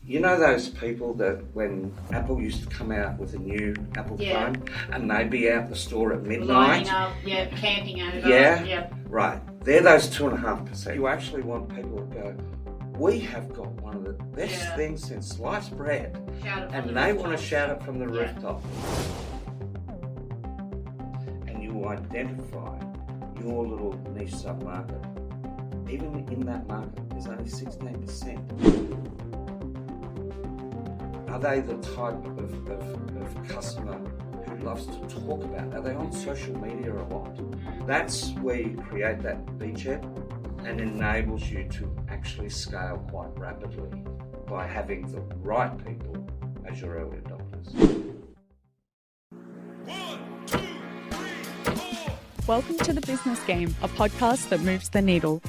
You know those people that when Apple used to come out with a new Apple phone and they'd be out the store at midnight? Lining up, camping over. Yeah? Right. They're those 2.5%. You actually want people to go, we have got one of the best things since sliced bread. And they want to shout it from the rooftop. And you identify your little niche submarket. Even in that market, there's only 16%. Are they the type of customer who loves to talk about? Are they on social media a lot? That's where you create that beachhead and enables you to actually scale quite rapidly by having the right people as your early adopters. 1, 2, 3, 4. Welcome to The Business Game, a podcast that moves the needle.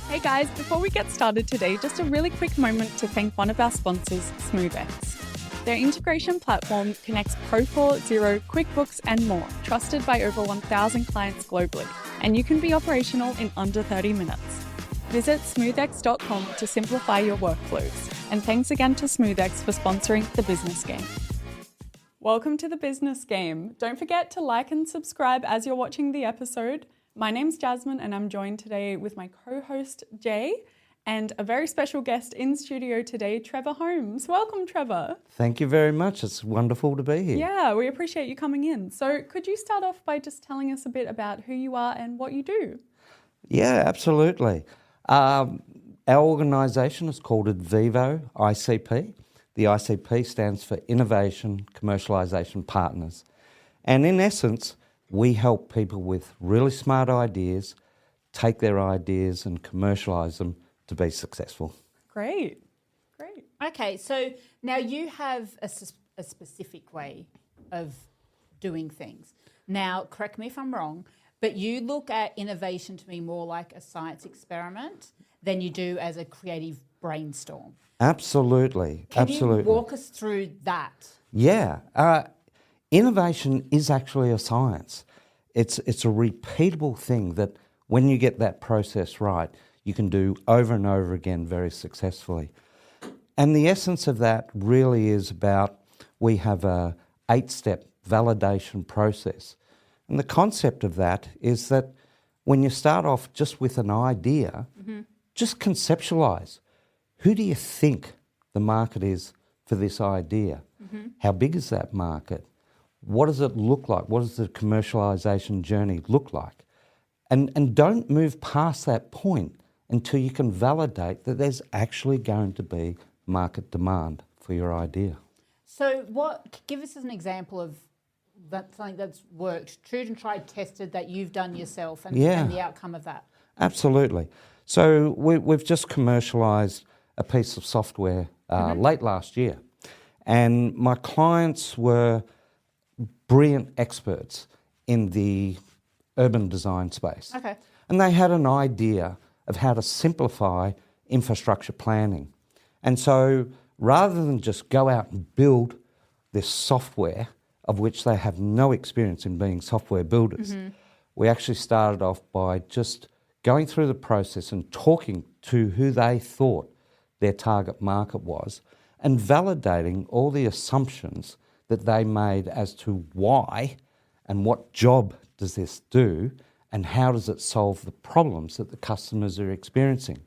Hey guys, before we get started today, just a really quick moment to thank one of our sponsors, SmoothX. Their integration platform connects Procore, Xero, QuickBooks, and more, trusted by over 1,000 clients globally, and you can be operational in under 30 minutes. Visit smoothx.com to simplify your workflows. And thanks again to SmoothX for sponsoring The Business Game. Welcome to The Business Game. Don't forget to like and subscribe as you're watching the episode. My name's Jazmyn and I'm joined today with my co-host Jay and a very special guest in studio today, Trevor Holmes. Welcome, Trevor. Thank you very much. It's wonderful to be here. Yeah, we appreciate you coming in. So could you start off by just telling us a bit about who you are and what you do? Yeah, absolutely. Our organisation is called Advivo ICP. The ICP stands for Innovation Commercialisation Partners. And in essence, we help people with really smart ideas, take their ideas and commercialise them to be successful. Great. Okay, so now you have a specific way of doing things. Now, correct me if I'm wrong, but you look at innovation to be more like a science experiment than you do as a creative brainstorm. Absolutely. Can you walk us through that? Yeah. Innovation is actually a science. It's a repeatable thing that when you get that process right, you can do over and over again very successfully. And the essence of that really is about, we have a 8-step validation process. And the concept of that is that when you start off just with an idea, just conceptualise. Who do you think the market is for this idea? How big is that market? What does it look like? What does the commercialisation journey look like? And don't move past that point until you can validate that there's actually going to be market demand for your idea. So give us an example of something that's worked, tried and tried, tested, that you've done yourself and the outcome of that. Absolutely. So we've just commercialised a piece of software late last year. And my clients were brilliant experts in the urban design space. Okay. And they had an idea of how to simplify infrastructure planning. And so rather than just go out and build this software, of which they have no experience in being software builders, we actually started off by just going through the process and talking to who they thought their target market was and validating all the assumptions that they made as to why and what job does this do and how does it solve the problems that the customers are experiencing.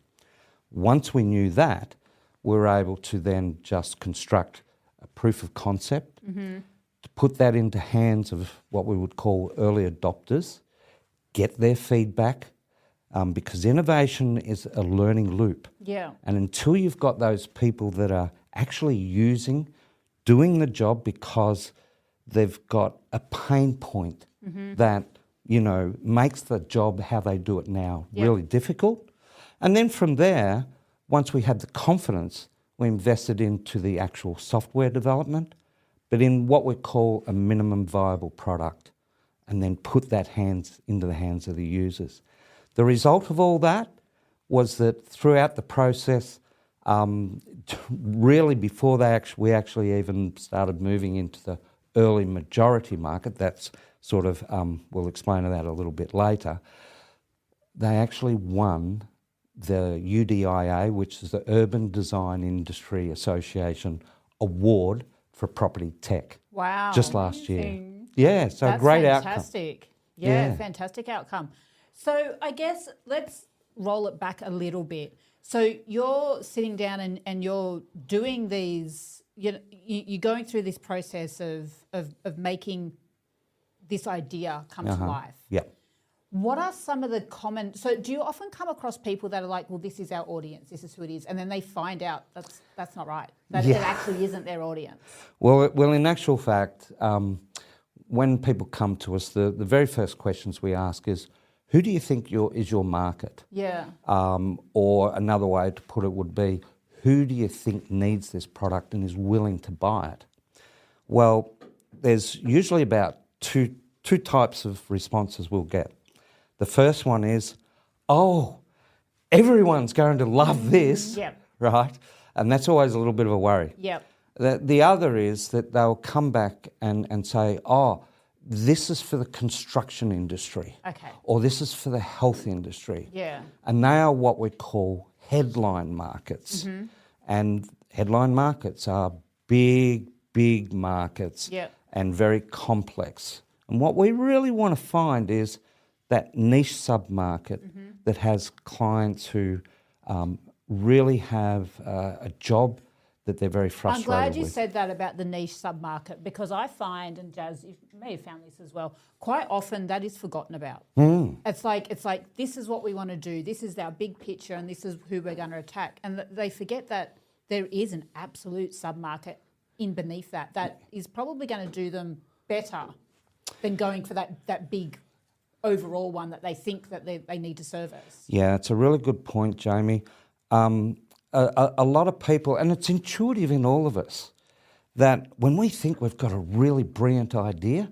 Once we knew that, we were able to then just construct a proof of concept, to put that into hands of what we would call early adopters, get their feedback, because innovation is a learning loop. Yeah. And until you've got those people that are actually doing the job because they've got a pain point that, makes the job how they do it now really difficult. And then from there, once we had the confidence, we invested into the actual software development, but in what we call a minimum viable product, and then put that into the hands of the users. The result of all that was that throughout the process, really before we actually even started moving into the early majority market, that's sort of, we'll explain that a little bit later, they actually won the UDIA, which is the Urban Design Industry Association Award for Property Tech. Wow. Just last year. Amazing. Yeah, so That's a great outcome. fantastic. Yeah, Yeah. fantastic outcome. So I guess let's roll it back a little bit. So you're sitting down and you're doing these, you're going through this process of making this idea come to life. Yeah. What are some of the common, so do you often come across people that are like, well, this is our audience, this is who it is, and then they find out that's not right, that it actually isn't their audience? Well, in actual fact, when people come to us, the very first questions we ask is, who do you think is your market? Yeah. Or another way to put it would be, who do you think needs this product and is willing to buy it? Well, there's usually about two types of responses we'll get. The first one is, oh, everyone's going to love this, Yep. right? And that's always a little bit of a worry. Yep. The other is that they'll come back and say, oh, this is for the construction industry. Okay. Or this is for the health industry. Yeah. And they are what we call headline markets. Mm-hmm. And headline markets are big markets Yep. and very complex. And what we really want to find is that niche submarket that has clients who really have a job that they're very frustrated I'm glad you with. said that about the niche submarket, because I find, and Jazz, you may have found this as well, quite often that is forgotten about. It's like this is what we want to do, this is our big picture, and this is who we're going to attack. And they forget that there is an absolute submarket in beneath that is probably going to do them better than going for that big overall one that they think that they need to service. Yeah, it's a really good point, Jaimie. A lot of people, and it's intuitive in all of us, that when we think we've got a really brilliant idea,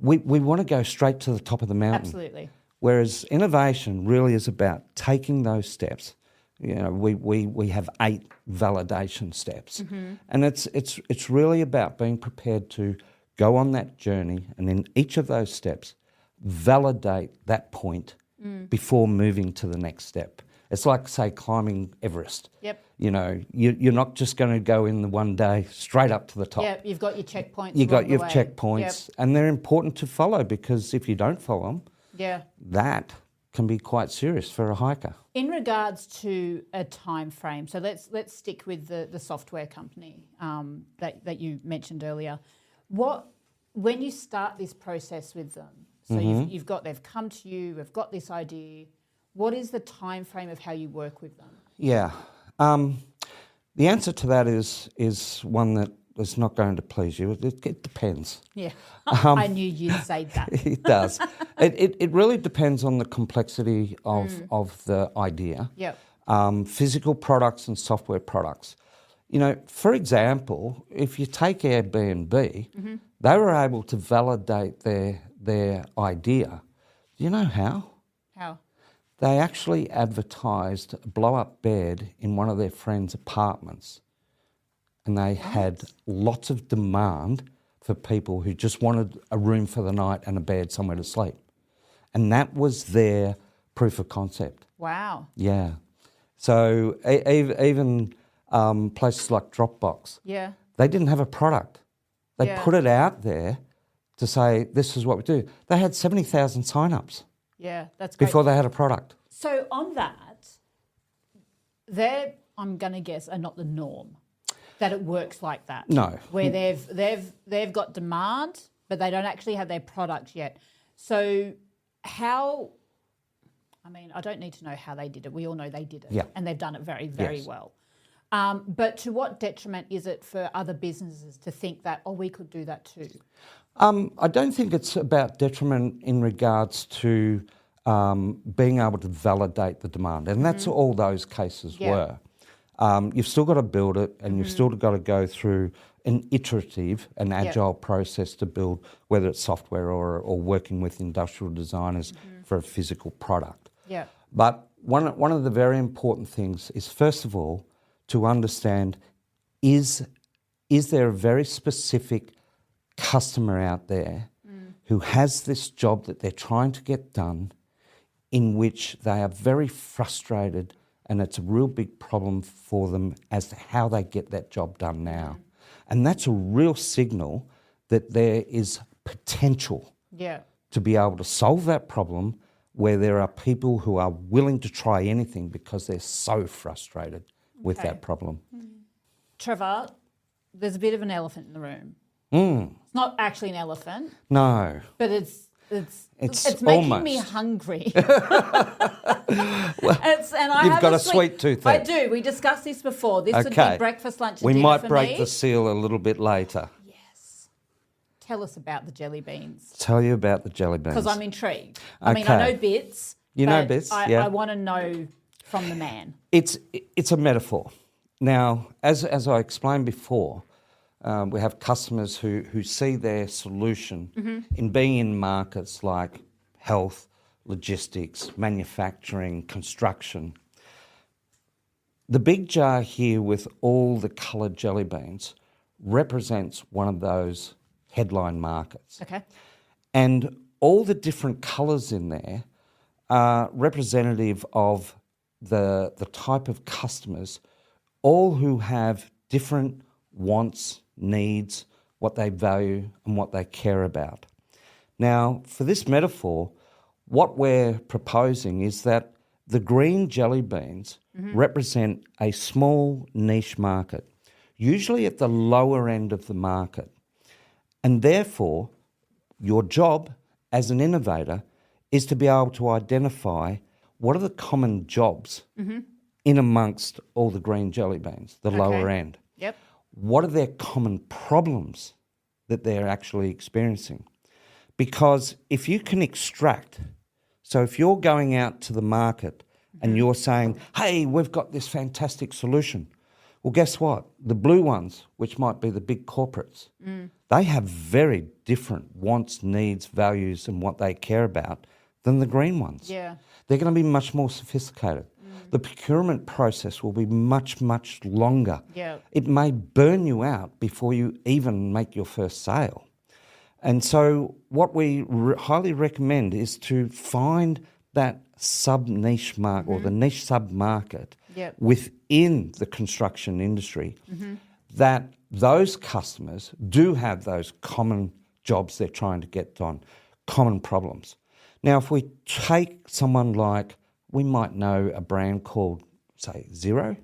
we want to go straight to the top of the mountain. Absolutely. Whereas innovation really is about taking those steps. You know, we have 8 validation steps, and it's really about being prepared to go on that journey, and in each of those steps, validate that point before moving to the next step. It's like, say, climbing Everest. Yep. You know, you're not just going to go in the one day straight up to the top. Yeah, you've got your checkpoints. You've got along your the way. checkpoints, and they're important to follow, because if you don't follow them, that can be quite serious for a hiker. In regards to a time frame, so let's stick with the software company that you mentioned earlier. When you start this process with them, so they've come to you, we've got this idea. What is the time frame of how you work with them? Yeah. The answer to that is one that is not going to please you. It depends. Yeah, I knew you'd say that. It does. It really depends on the complexity of the idea. Yep. Physical products and software products. You know, for example, if you take Airbnb, they were able to validate their idea. Do you know how? How? They actually advertised a blow-up bed in one of their friends' apartments, and they had lots of demand for people who just wanted a room for the night and a bed somewhere to sleep. And that was their proof of concept. Wow. Yeah. So even places like Dropbox, Yeah. they didn't have a product. They put it out there to say, this is what we do. They had 70,000 sign-ups Yeah, that's great. before they had a product. So on that, I'm going to guess, are not the norm that it works like that. No. Where they've got demand, but they don't actually have their product yet. So how? I mean, I don't need to know how they did it. We all know they did it, Yeah. and they've done it very, very Yes. well. But to what detriment is it for other businesses to think that, we could do that too? I don't think it's about detriment in regards to being able to validate the demand, and that's all those cases were. You've still got to build it, and you've still got to go through an iterative and agile process to build, whether it's software or working with industrial designers for a physical product. Yeah. But one of the very important things is, first of all, to understand, is there a very specific customer out there who has this job that they're trying to get done, in which they are very frustrated and it's a real big problem for them as to how they get that job done now. And that's a real signal that there is potential Yeah. to be able to solve that problem where there are people who are willing to try anything because they're so frustrated with Okay. that problem. Trevor, there's a bit of an elephant in the room. It's not actually an elephant, No. but it's It's making me almost. hungry. You've got a sweet tooth I there. do. We discussed this before. This would Okay. be breakfast, lunch, and We dinner might for break me. the seal a little bit later. Yes. Tell us about the jelly beans, Tell you about the jelly beans. because I'm intrigued. I mean, I Okay. know bits. You know but bits, I, yeah. I want to know from the man. It's a metaphor. Now, as I explained before, we have customers who see their solution in being in markets like health, logistics, manufacturing, construction. The big jar here with all the coloured jelly beans represents one of those headline markets. Okay. And all the different colours in there are representative of the type of customers, all who have different wants, needs, what they value and what they care about. Now, for this metaphor, what we're proposing is that the green jelly beans represent a small niche market, usually at the lower end of the market. And therefore, your job as an innovator is to be able to identify what are the common jobs in amongst all the green jelly beans, the lower end. Yep. What are their common problems that they're actually experiencing? Because if you can extract, so if you're going out to the market and you're saying, hey, we've got this fantastic solution, well, guess what? The blue ones, which might be the big corporates, they have very different wants, needs, values, and what they care about than the green ones. Yeah. They're going to be much more sophisticated. The procurement process will be much, much longer. Yeah. It may burn you out before you even make your first sale. And so what we highly recommend is to find that sub-niche market or the niche sub-market Yep. within the construction industry that those customers do have those common jobs they're trying to get done, common problems. Now, if we take someone like, we might know a brand called, say, Xero.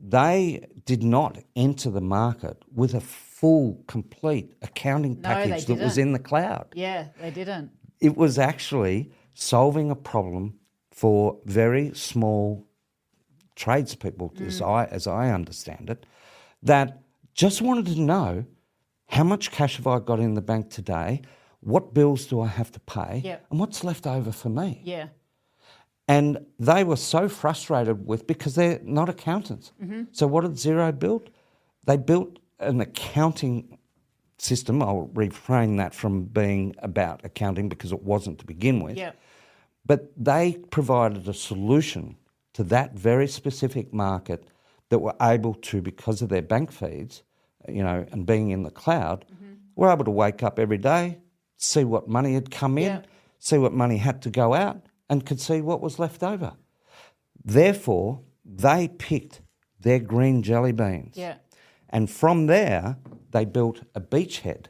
They did not enter the market with a full, complete accounting No, they package that was didn't. in the cloud. Yeah, they didn't. It was actually solving a problem for very small tradespeople, as I understand it, that just wanted to know how much cash have I got in the bank today, what bills do I have to pay, Yep. and what's left over for me. Yeah. And they were so frustrated with, because they're not accountants. So what did Xero build? They built an accounting system. I'll refrain that from being about accounting because it wasn't to begin with. Yeah. But they provided a solution to that very specific market that were able to, because of their bank feeds, and being in the cloud, were able to wake up every day, see what money had come in, Yeah. see what money had to go out, and could see what was left over. Therefore, they picked their green jelly beans. Yeah. And from there, they built a beachhead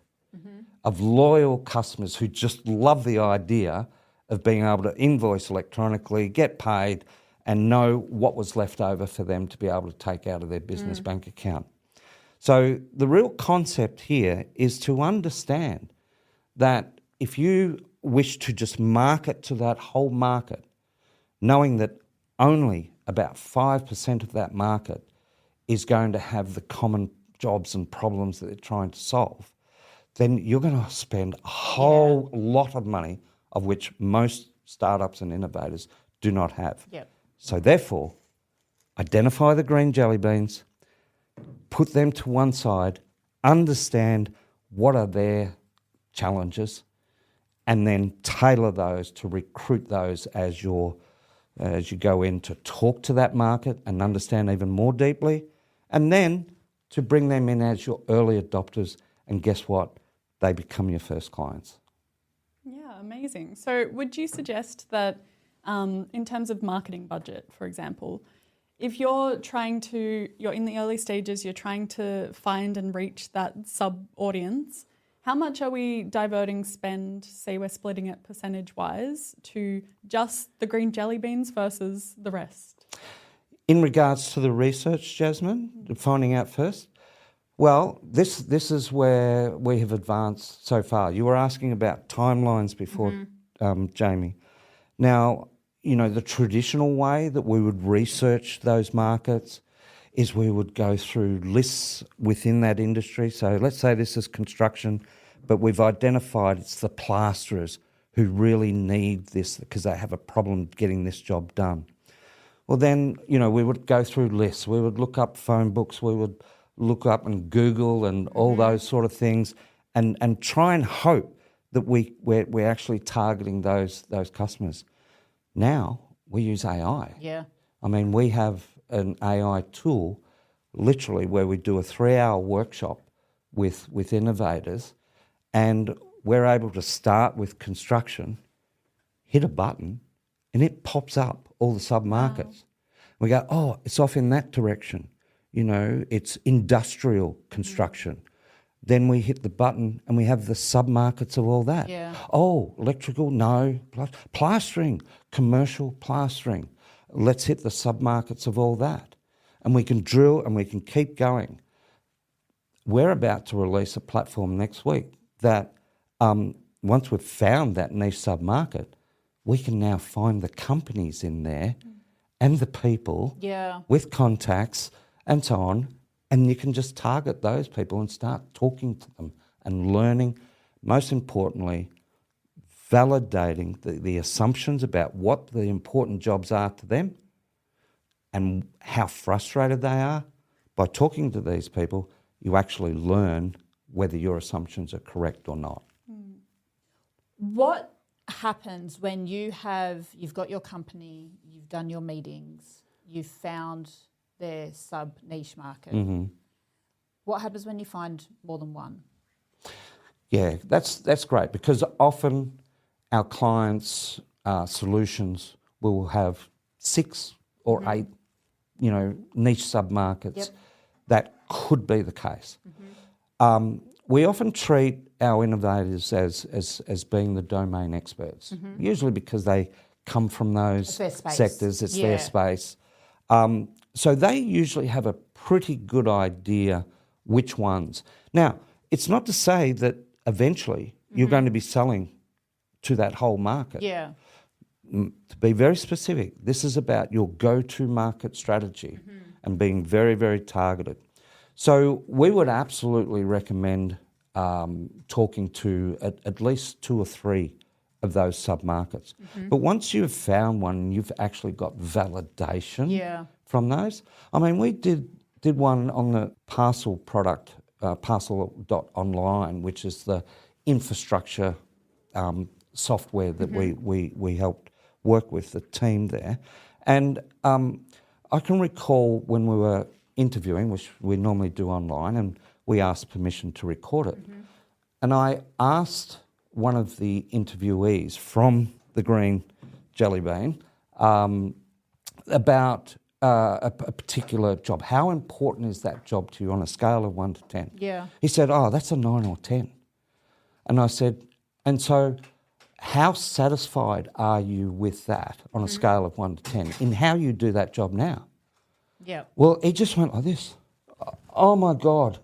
of loyal customers who just love the idea of being able to invoice electronically, get paid, and know what was left over for them to be able to take out of their business bank account. So the real concept here is to understand that if you wish to just market to that whole market, knowing that only about 5% of that market is going to have the common jobs and problems that they're trying to solve, then you're going to spend a whole lot of money, of which most startups and innovators do not have. Yep. So therefore, identify the green jelly beans, put them to one side, understand what are their challenges, and then tailor those to recruit those as you go in to talk to that market and understand even more deeply, and then to bring them in as your early adopters, and guess what? They become your first clients. Yeah, amazing. So would you suggest that in terms of marketing budget, for example. If you're in the early stages, you're trying to find and reach that sub-audience, how much are we diverting spend, say we're splitting it percentage-wise, to just the green jelly beans versus the rest? In regards to the research, Jazmyn, finding out first, well, this is where we have advanced so far. You were asking about timelines before, Jaimie. Now, the traditional way that we would research those markets is we would go through lists within that industry. So let's say this is construction, but we've identified it's the plasterers who really need this because they have a problem getting this job done. Well, then, we would go through lists. We would look up phone books. We would look up and Google and all those sort of things and try and hope that we're actually targeting those customers. Now we use AI. Yeah. I mean, we have an AI tool literally where we do a 3-hour workshop with innovators, and we're able to start with construction, hit a button, and it pops up all the submarkets. Wow. We go, oh, it's off in that direction. It's industrial construction. Then we hit the button and we have the submarkets of all that. Yeah. Oh, electrical, no. Plastering, commercial plastering. Let's hit the submarkets of all that. And we can drill and we can keep going. We're about to release a platform next week that once we've found that niche submarket, we can now find the companies in there and the people with contacts and so on, and you can just target those people and start talking to them and learning, most importantly, validating the assumptions about what the important jobs are to them and how frustrated they are. By talking to these people, you actually learn whether your assumptions are correct or not. What happens when you've got your company, you've done your meetings, you've found their sub-niche market? What happens when you find more than one? Yeah, that's great, because often our clients' solutions will have 6 or 8, niche submarkets. That could be the case. We often treat our innovators as being the domain experts, usually because they come from those sectors. It's their space. So they usually have a pretty good idea which ones. Now, it's not to say that eventually you're going to be selling to that whole market. Yeah. To be very specific, this is about your go-to market strategy and being very, very targeted. So we would absolutely recommend talking to at least 2 or 3 of those submarkets. But once you've found one, you've actually got validation from those. I mean, we did one on the Parcel product, Parcel.online, which is the infrastructure software that we helped work with, the team there. And I can recall when we were interviewing, which we normally do online, and we asked permission to record it. And I asked one of the interviewees from the Green Jelly Bean about a particular job. How important is that job to you on a scale of 1 to 10? Yeah. He said, oh, that's a 9 or 10. And I said, and so how satisfied are you with that on a scale of 1 to 10 in how you do that job now? Yeah. Well, he just went like this. Oh, my God,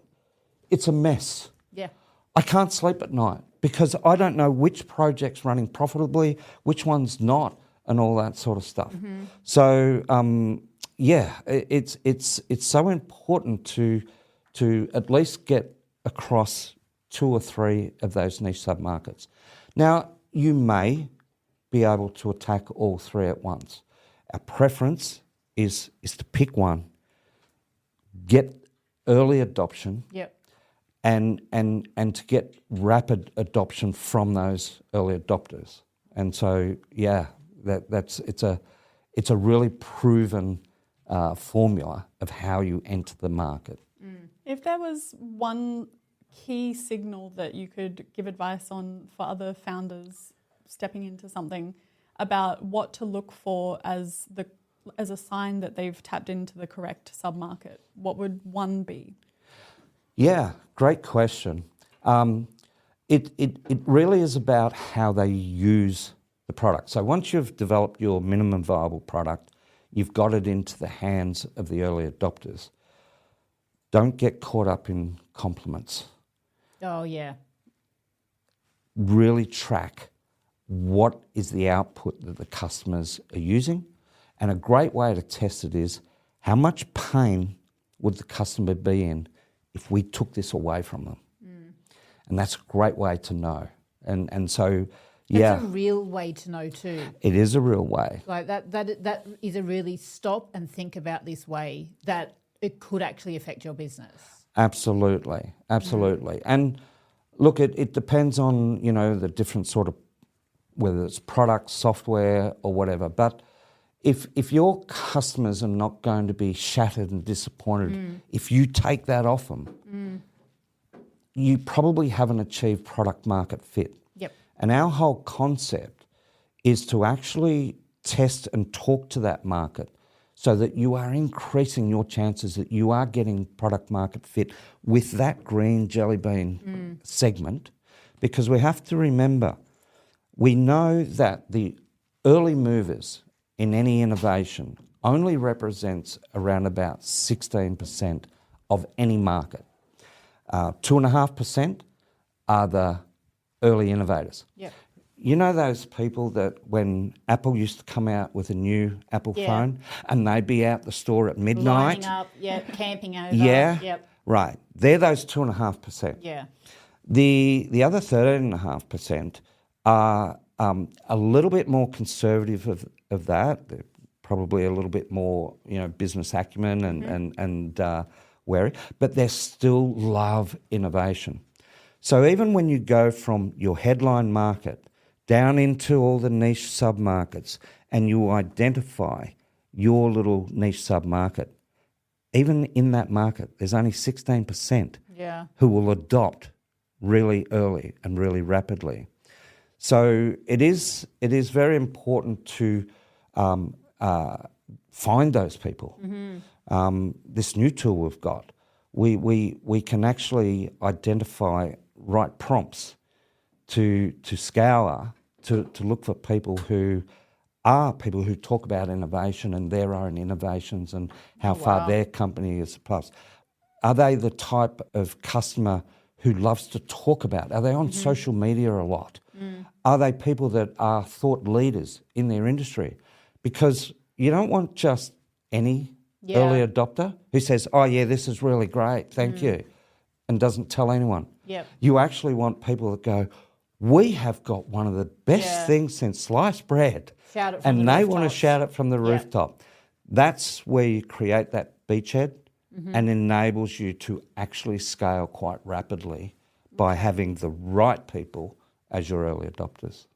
it's a mess. Yeah. I can't sleep at night because I don't know which project's running profitably, which one's not, and all that sort of stuff. So, it's so important to at least get across 2 or 3 of those niche submarkets. Now, you may be able to attack all 3 at once. Our preference is to pick one, get early adoption, and to get rapid adoption from those early adopters. And so, it's a really proven formula of how you enter the market. If there was one key signal that you could give advice on for other founders stepping into something, about what to look for as a sign that they've tapped into the correct submarket? What would one be? Yeah, great question. It really is about how they use the product. So once you've developed your minimum viable product, you've got it into the hands of the early adopters. Don't get caught up in compliments. Oh, yeah. Really track what is the output that the customers are using. And a great way to test it is how much pain would the customer be in if we took this away from them? And that's a great way to know. And so, yeah. That's a real way to know too. It is a real way. Like that is a really stop and think about this way that it could actually affect your business. Absolutely. And look, it depends on, the different sort of, whether it's products, software or whatever. But if your customers are not going to be shattered and disappointed if you take that off them, you probably haven't achieved product market fit. Yep. And our whole concept is to actually test and talk to that market so that you are increasing your chances that you are getting product market fit with that green jelly bean segment. Because we have to remember, we know that the early movers in any innovation only represents around about 16% of any market. 2.5% are the early innovators. Yep. You know those people that when Apple used to come out with a new Apple phone and they'd be out the store at midnight? Lining up, camping over. Yeah, Yep. right. They're those 2.5%. Yeah. The other 13.5% are a little bit more conservative of that. They're probably a little bit more, business acumen and wary, but they still love innovation. So even when you go from your headline market down into all the niche submarkets and you identify your little niche submarket, even in that market, there's only 16% who will adopt really early and really rapidly. So it is very important to find those people. This new tool we've got, we can actually identify right prompts to scour to look for people who talk about innovation and their own innovations and how far their company is plus. Are they the type of customer who loves to talk about? Are they on social media a lot? Are they people that are thought leaders in their industry? Because you don't want just any early adopter who says, oh yeah, this is really great, thank you, and doesn't tell anyone. Yep. You actually want people that go, we have got one of the best things since sliced bread. Shout it from and the they want to rooftops. shout it from the rooftop. That's where you create that beachhead and enables you to actually scale quite rapidly by having the right people as your early adopters.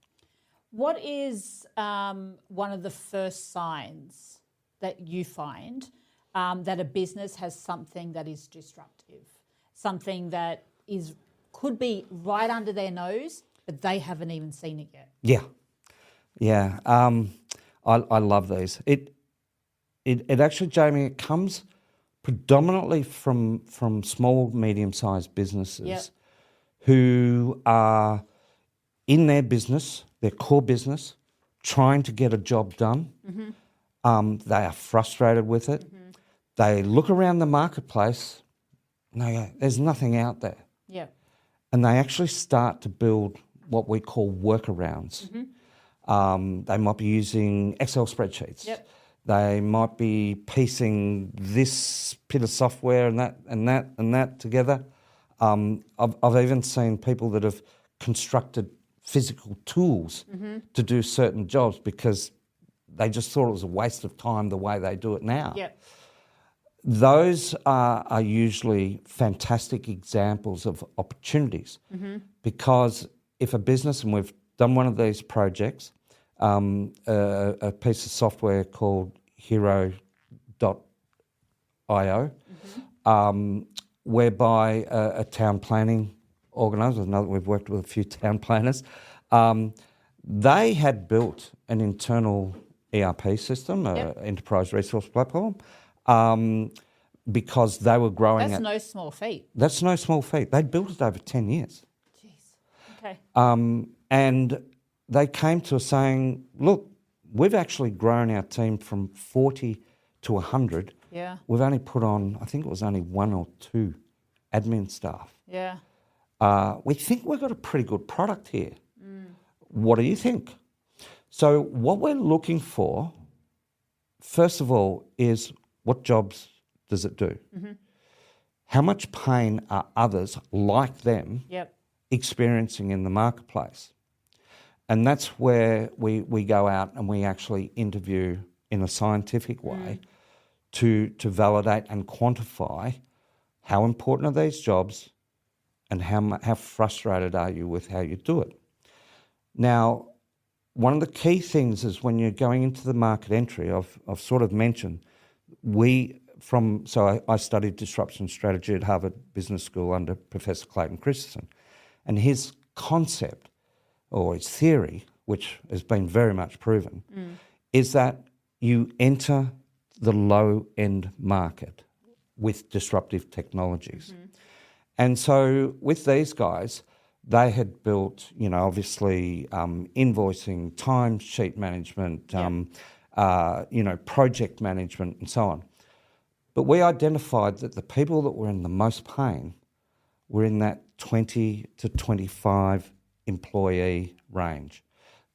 What is one of the first signs that you find that a business has something that is disruptive, something that could be right under their nose, but they haven't even seen it yet? Yeah. I love these. It actually, Jaimie, it comes predominantly from small, medium-sized businesses who are in their business, their core business, trying to get a job done. They are frustrated with it. They look around the marketplace and they go, there's nothing out there. Yeah. And they actually start to build what we call workarounds. They might be using Excel spreadsheets. Yep. They might be piecing this bit of software and that together. I've even seen people that have constructed physical tools to do certain jobs because they just thought it was a waste of time the way they do it now. Yep. Those are usually fantastic examples of opportunities because if a business, and we've done one of these projects, a piece of software called Hero.io, whereby a town planning organiser, we've worked with a few town planners, they had built an internal ERP system, Yep. enterprise resource platform, because they were growing That's it. no small feat. That's no small feat. They built it over 10 years. Jeez. Okay. And they came to us saying, look, we've actually grown our team from 40 to 100. Yeah. We've only put on, I think it was only 1 or 2 admin staff. Yeah. We think we've got a pretty good product here. What do you think? So what we're looking for, first of all, is what jobs does it do? How much pain are others like them Yep. experiencing in the marketplace? And that's where we go out and we actually interview in a scientific way to validate and quantify how important are these jobs and how frustrated are you with how you do it. Now, one of the key things is when you're going into the market entry, I've sort of mentioned, I studied disruption strategy at Harvard Business School under Professor Clayton Christensen, and his concept, or his theory, which has been very much proven, is that you enter the low-end market with disruptive technologies. And so with these guys, they had built, obviously invoicing, timesheet management, project management and so on. But we identified that the people that were in the most pain were in that 20 to 25 employee range.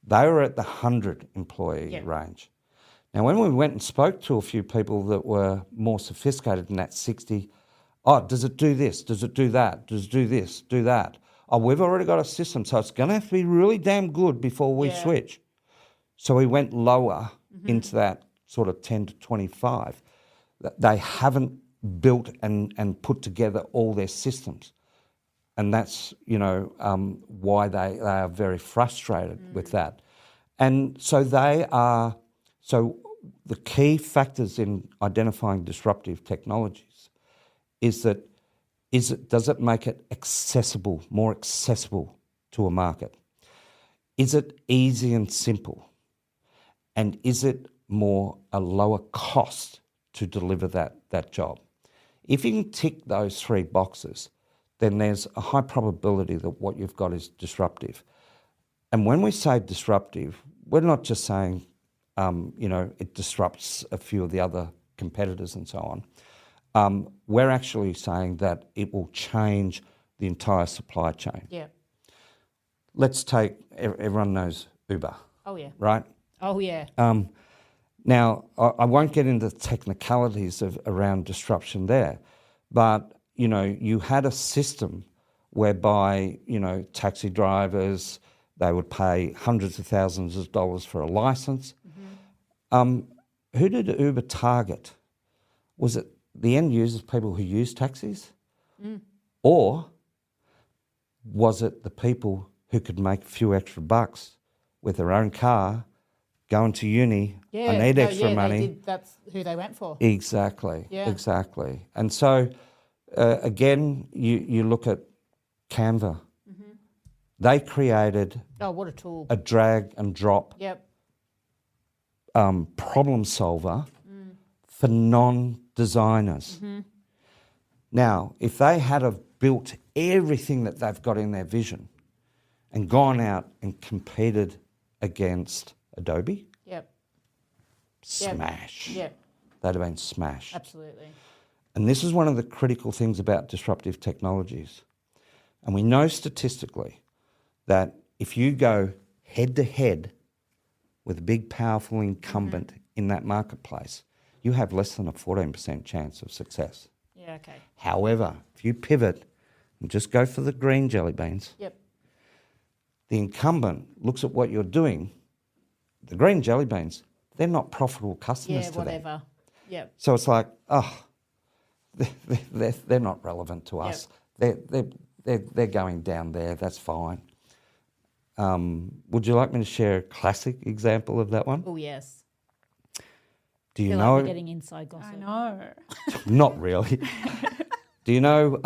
They were at the 100 employee range. Now, when we went and spoke to a few people that were more sophisticated in that 60, does it do this? Does it do that? Does it do this? Do that? Oh, we've already got a system, so it's going to have to be really damn good before we switch. So we went lower into that sort of 10 to 25. They haven't built and put together all their systems. And that's, why they are very frustrated with that. And so the key factors in identifying disruptive technologies does it make it accessible, more accessible to a market? Is it easy and simple? And is it a lower cost to deliver that job? If you can tick those 3 boxes, then there's a high probability that what you've got is disruptive. And when we say disruptive, we're not just saying, it disrupts a few of the other competitors and so on. We're actually saying that it will change the entire supply chain. Yeah. Let's take, everyone knows Uber. Oh, yeah. Right? Oh, yeah. Now, I won't get into the technicalities around disruption there, but, you had a system whereby, taxi drivers, they would pay hundreds of thousands of dollars for a license. Who did Uber target? Was it the end users, people who use taxis? Or was it the people who could make a few extra bucks with their own car, going to uni, I need extra money? That's who they went for. Exactly, exactly. And so, again, you look at Canva. They created what a tool. a drag and drop Yep. problem solver for non-designers. Now, if they had have built everything that they've got in their vision and gone out and competed against Adobe, Yep. smash. Yep. They'd have been smashed. Absolutely. And this is one of the critical things about disruptive technologies. And we know statistically that if you go head-to-head with a big, powerful incumbent in that marketplace, you have less than a 14% chance of success. Yeah, okay. However, if you pivot and just go for the green jelly beans, Yep. the incumbent looks at what you're doing. The green jelly beans, they're not profitable customers Yeah, to them. whatever. Yep. So it's like, they're not relevant to us. They're going down there. That's fine. Would you like me to share a classic example of that one? Oh, yes. Do you Feel know? like we're getting inside gossip. I know. Not really. Do you know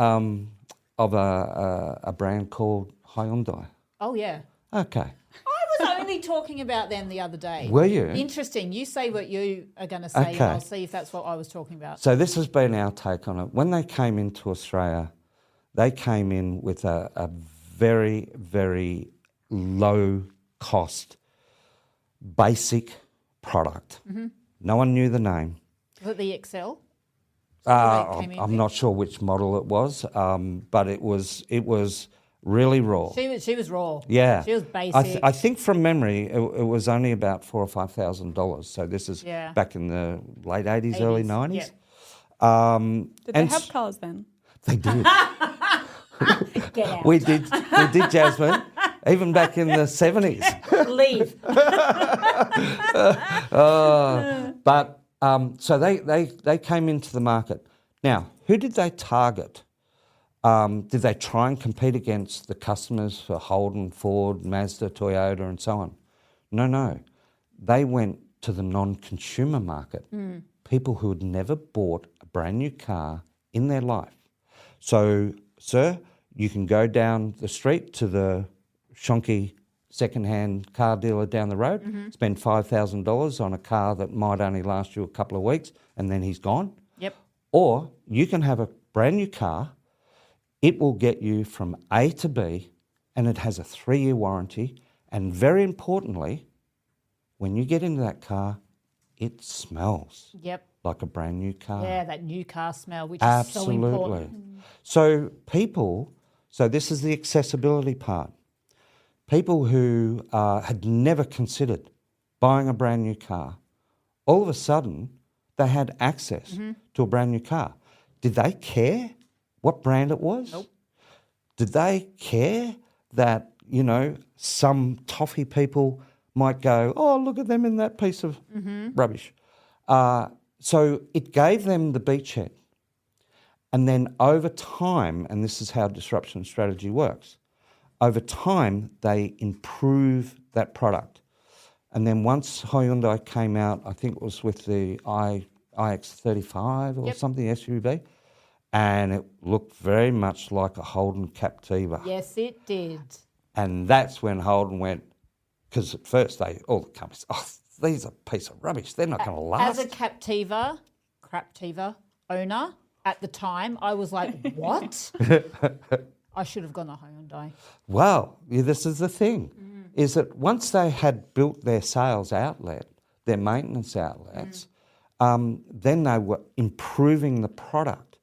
of a brand called Hyundai? Oh, yeah. Okay. I was only only talking about them the other day. Were you? Interesting. You say what you are going to say, and Okay. I'll see if that's what I was talking about. So this has been our take on it. When they came into Australia, they came in with a very, very low cost, basic product. No one knew the name. Was it the Excel? came in I'm with? not sure which model it was, but it was really raw. She was raw. Yeah, She was basic. I think from memory, it was only about $4,000 or $5,000. So this is Yeah. back in the late 80s, early 90s. Yeah. Did they have cars then? They did. Get out. we did, Jazmyn, even back in the 70s. Leave. But so they came into the market. Now, who did they target? Did they try and compete against the customers for Holden, Ford, Mazda, Toyota, and so on? No. They went to the non-consumer market, people who had never bought a brand new car in their life. So, sir, you can go down the street to the shonky second-hand car dealer down the road, spend $5,000 on a car that might only last you a couple of weeks, and then he's gone. Yep. Or you can have a brand new car. It will get you from A to B, and it has a 3-year warranty. And very importantly, when you get into that car, it smells Yep. like a brand new car. Yeah, that new car smell, which Absolutely. is so important. So this is the accessibility part. People who had never considered buying a brand new car, all of a sudden they had access to a brand new car. Did they care what brand it was? Nope. Did they care that, some toffee people might go, oh, look at them in that piece of rubbish. So it gave them the beachhead. And then over time, and this is how disruption strategy works, over time they improve that product. And then once Hyundai came out, I think it was with the iX35 or something, SUV, and it looked very much like a Holden Captiva. Yes, it did. And that's when Holden went, because at first all the companies, these are a piece of rubbish. They're not going to last. As a Craptiva owner at the time, I was like, what? I should have gone to Hyundai. Well, this is the thing, is that once they had built their sales outlet, their maintenance outlets, then they were improving the product.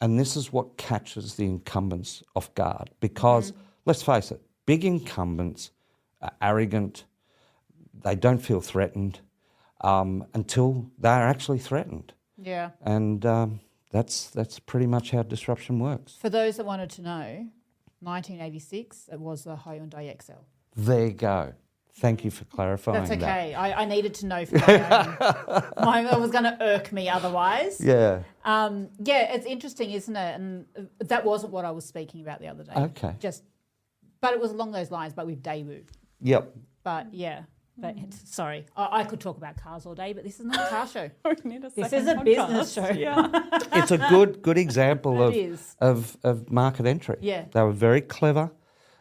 And this is what catches the incumbents off guard because, let's face it, big incumbents are arrogant. They don't feel threatened until they're actually threatened. Yeah. And that's pretty much how disruption works. For those that wanted to know, 1986, it was the Hyundai XL. There you go. Thank you for clarifying That's that. okay. I needed to know for my own. It was going to irk me otherwise. Yeah. Yeah, it's interesting, isn't it? And that wasn't what I was speaking about the other day. Okay. But it was along those lines, but with Daewoo. Yep. But yeah, sorry, I could talk about cars all day, but this is not a car show. We need a This second is a podcast. business show. Yeah. It's a good example It is. of market entry. Yeah. They were very clever,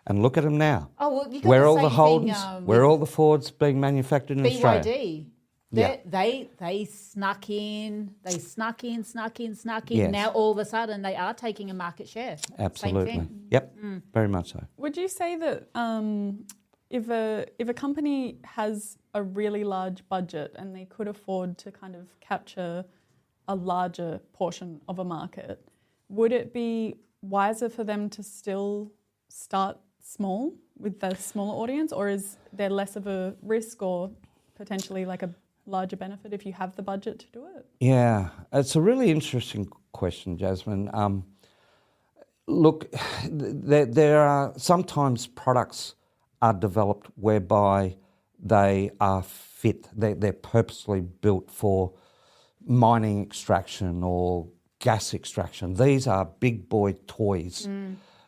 and look at them now. Oh well, you got Where the all the same Holdens, thing, where all the Fords being manufactured in Australia. BYD. Yeah. They snuck in. Yes. Now all of a sudden they are taking a market share. Absolutely. Same thing. Yep. Very much so. Would you say that if a company has a really large budget and they could afford to kind of capture a larger portion of a market, would it be wiser for them to still start small with the smaller audience, or is there less of a risk or potentially like a larger benefit if you have the budget to do it? Yeah, it's a really interesting question, Jazmyn. Look, there are sometimes products are developed whereby they are fit. They're purposely built for mining extraction or gas extraction. These are big boy toys.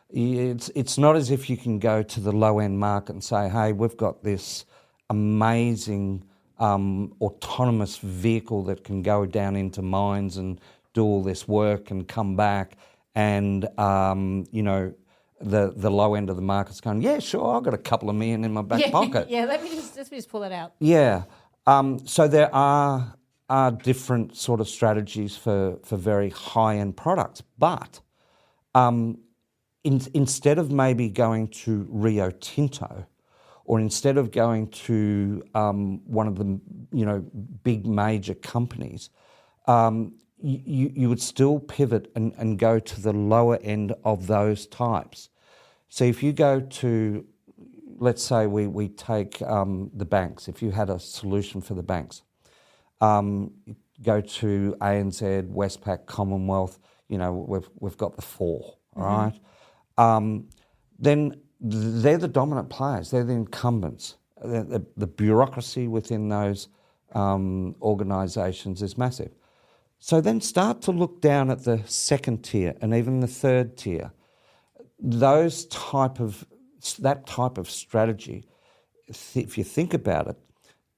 It's not as if you can go to the low end market and say, hey, we've got this amazing autonomous vehicle that can go down into mines and do all this work and come back and the low end of the market's going, yeah, sure, I've got a couple of million in my back pocket. Yeah, let me just pull that out. Yeah. So there are different sort of strategies for very high-end products, but instead of maybe going to Rio Tinto, or instead of going to one of the big major companies, you would still pivot and go to the lower end of those types. So if you go to, let's say we take the banks, if you had a solution for the banks, go to ANZ, Westpac, Commonwealth, we've got the four, all right? Then they're the dominant players, they're the incumbents. The bureaucracy within those organisations is massive. So then start to look down at the second tier and even the third tier. That type of strategy, if you think about it,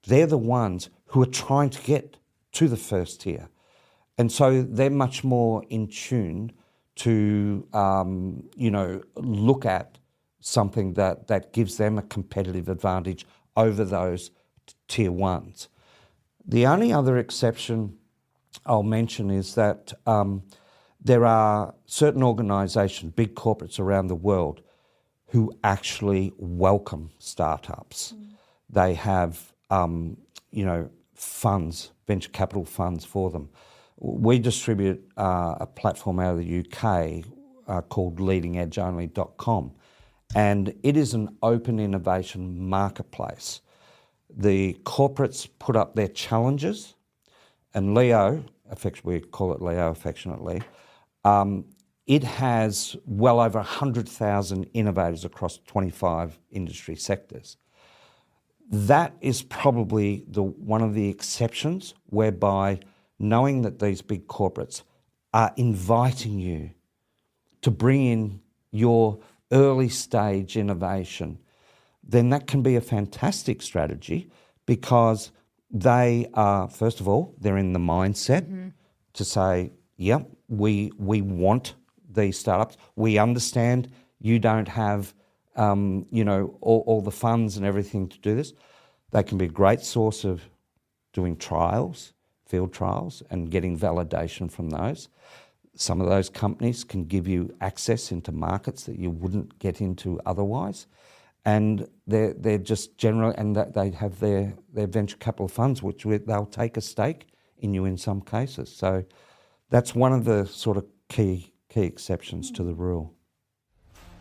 they're the ones who are trying to get to the first tier. And so they're much more in tune to, look at something that gives them a competitive advantage over those tier ones. The only other exception I'll mention is that there are certain organisations, big corporates around the world, who actually welcome startups. They have, funds, venture capital funds for them. We distribute a platform out of the UK called leadingedgeonly.com, and it is an open innovation marketplace. The corporates put up their challenges, and Leo, we call it Leo affectionately, it has well over 100,000 innovators across 25 industry sectors. That is probably one of the exceptions whereby knowing that these big corporates are inviting you to bring in your early stage innovation, then that can be a fantastic strategy because they are, first of all, they're in the mindset to say, yep, we want these startups. We understand you don't have, all the funds and everything to do this. They can be a great source of doing trials, field trials, and getting validation from those. Some of those companies can give you access into markets that you wouldn't get into otherwise. And they're just general, and they have their venture capital funds, which they'll take a stake in you in some cases. So that's one of the sort of key exceptions to the rule.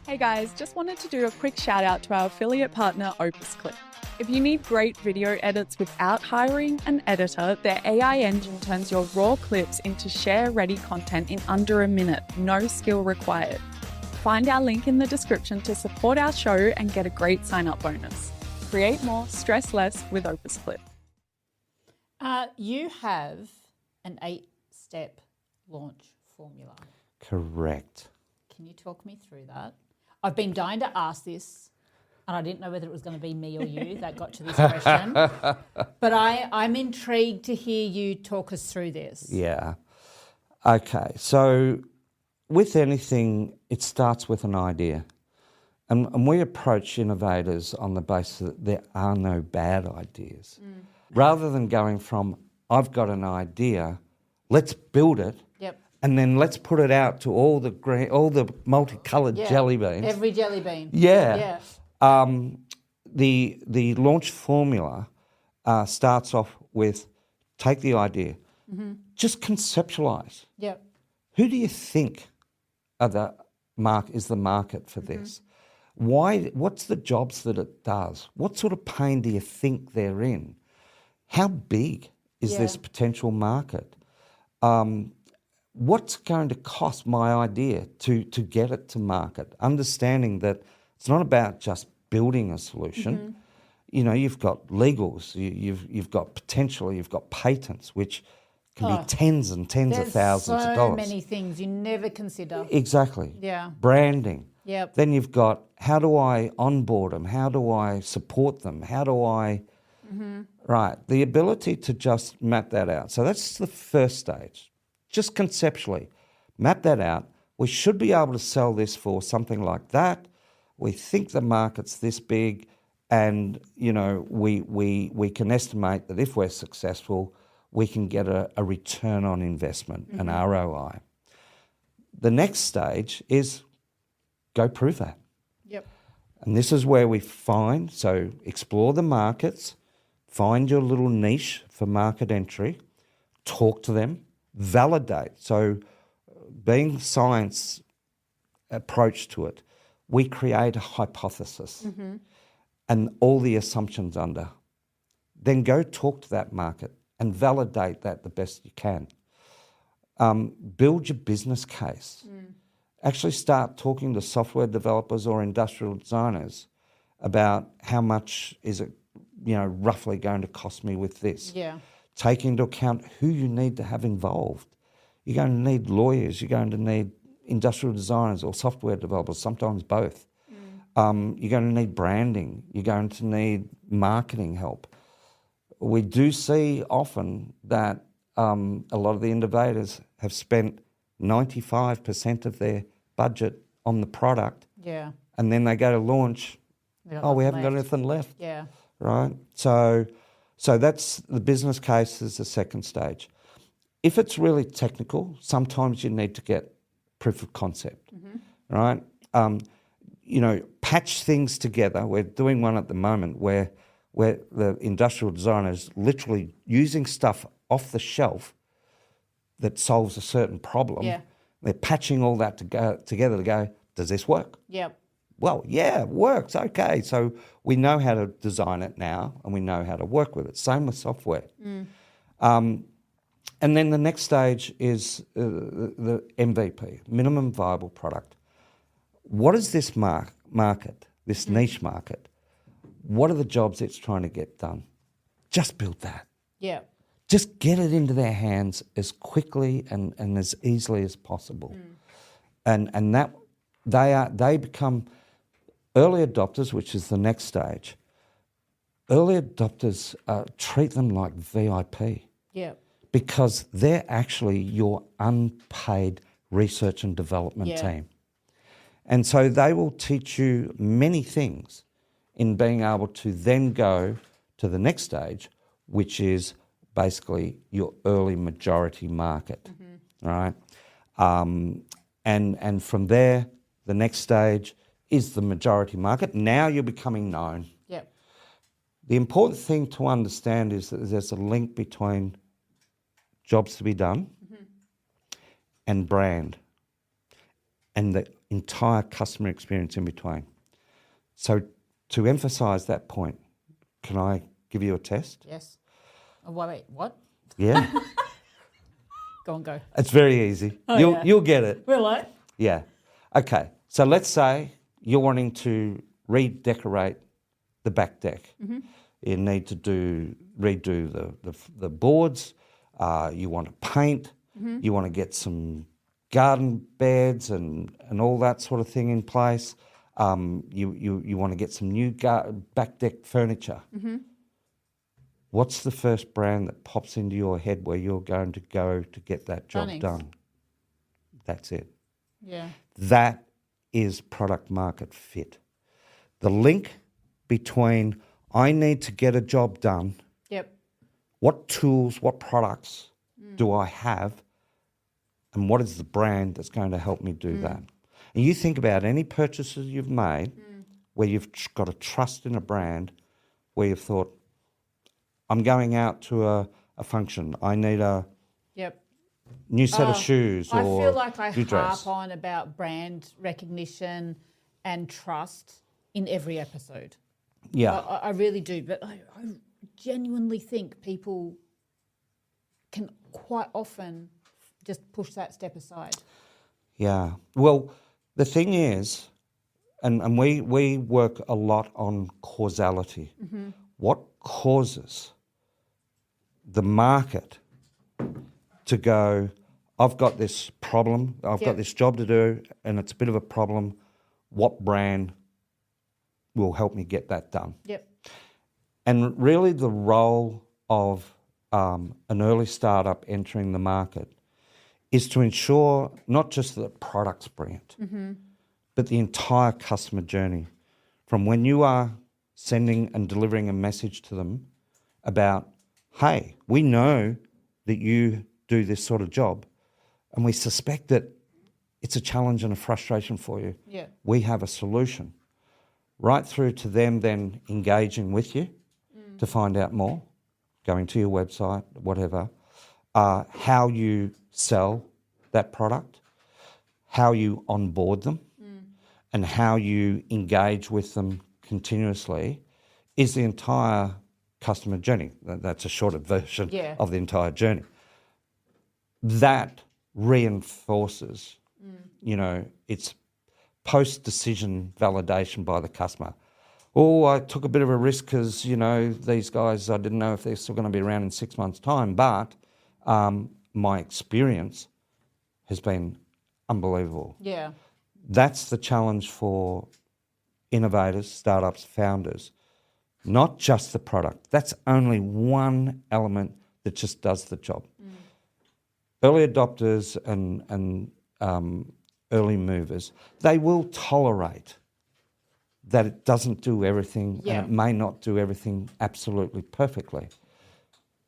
Hey guys, just wanted to do a quick shout out to our affiliate partner, OpusClip. If you need great video edits without hiring an editor, their AI engine turns your raw clips into share-ready content in under a minute, no skill required. Find our link in the description to support our show and get a great sign-up bonus. Create more, stress less with OpusClip. You have an 8-step launch formula. Correct. Can you talk me through that? I've been dying to ask this, and I didn't know whether it was going to be me or you that got to this question. But I'm intrigued to hear you talk us through this. Yeah. Okay. So with anything, it starts with an idea. And we approach innovators on the basis that there are no bad ideas. Rather than going from, I've got an idea, let's build it, and then let's put it out to all the multicoloured jelly beans. Every jelly bean. Yeah. The launch formula starts off with take the idea, just conceptualise. Yep. Who do you think is the market for this? Why? What's the jobs that it does? What sort of pain do you think they're in? How big is this potential market? What's going to cost my idea to get it to market? Understanding that it's not about just building a solution. You've got legals, you've got potential, you've got patents, which can be tens and tens of thousands of dollars. So many things you never consider. Exactly. Yeah. Branding. Yep. Then you've got, how do I onboard them? How do I support them? How do I... Right. The ability to just map that out. So that's the first stage. Just conceptually, map that out, we should be able to sell this for something like that. We think the market's this big, and we can estimate that if we're successful, we can get a return on investment, an ROI. The next stage is go prove that. Yep. And this is where we so explore the markets, find your little niche for market entry, talk to them, validate. So being science approach to it, we create a hypothesis and all the assumptions under. Then go talk to that market and validate that the best you can. Build your business case. Actually start talking to software developers or industrial designers about how much is it, roughly going to cost me with this. Yeah. Take into account who you need to have involved. You're going to need lawyers, you're going to need industrial designers or software developers, sometimes both. You're going to need branding, you're going to need marketing help. We do see often that a lot of the innovators have spent 95% of their budget on the product, Yeah. and then they go to launch, We got we nothing haven't got left. anything left. Yeah. Right? So that's the business case is the second stage. If it's really technical, sometimes you need to get proof of concept, right? Patch things together. We're doing one at the moment where the industrial designer is literally using stuff off the shelf that solves a certain problem. Yeah. They're patching all that together to go, does this work? Yep. Well, yeah, it works. Okay. So we know how to design it now and we know how to work with it. Same with software. And then the next stage is the MVP, minimum viable product. What is this market, this niche market? What are the jobs it's trying to get done? Just build that. Yep. Just get it into their hands as quickly and as easily as possible. And that they become early adopters, which is the next stage. Early adopters, treat them like VIP Yep. because they're actually your unpaid research and development Yeah. team. And so they will teach you many things in being able to then go to the next stage, which is basically your early majority market, right? And from there, the next stage is the majority market. Now you're becoming known. Yep. The important thing to understand is that there's a link between jobs to be done and brand and the entire customer experience in between. So to emphasise that point, can I give you a test? Yes. Oh, wait, what? Yeah, Go on, go. it's very easy. Oh, you'll yeah. you'll get it. Will I? Yeah. Okay. So let's say you're wanting to redecorate the back deck. You need to redo the boards. You want to paint. You want to get some garden beds and all that sort of thing in place. You want to get some new back deck furniture. What's the first brand that pops into your head where you're going to go to get that job Bunnings. done? That's it. Yeah. That is product market fit. The link between I need to get a job done, Yep. what tools, what products do I have, and what is the brand that's going to help me do that? And you think about any purchases you've made where you've got a trust in a brand, where you've thought, I'm going out to a function, I need a Yep. new set of shoes or I feel like I new dress. harp on about brand recognition and trust in every episode. Yeah. I really do, but I genuinely think people can quite often just push that step aside. Yeah. Well, the thing is, and we work a lot on causality. What causes the market to go, I've got this problem, I've got this job to do, and it's a bit of a problem. What brand will help me get that done? Yep. And really the role of an early startup entering the market is to ensure not just that the product's brilliant, but the entire customer journey, from when you are sending and delivering a message to them about, hey, we know that you do this sort of job and we suspect that it's a challenge and a frustration for you. Yeah. We have a solution. Right through to them then engaging with you to find out more, going to your website, whatever, how you sell that product, how you onboard them, and how you engage with them continuously is the entire customer journey. That's a shorter version of the entire journey. That reinforces, it's post-decision validation by the customer. Oh, I took a bit of a risk because, these guys, I didn't know if they're still going to be around in 6 months' time, but my experience has been unbelievable. Yeah. That's the challenge for innovators, startups, founders. Not just the product. That's only one element that just does the job. Early adopters and early movers, they will tolerate that it doesn't do everything and it may not do everything absolutely perfectly.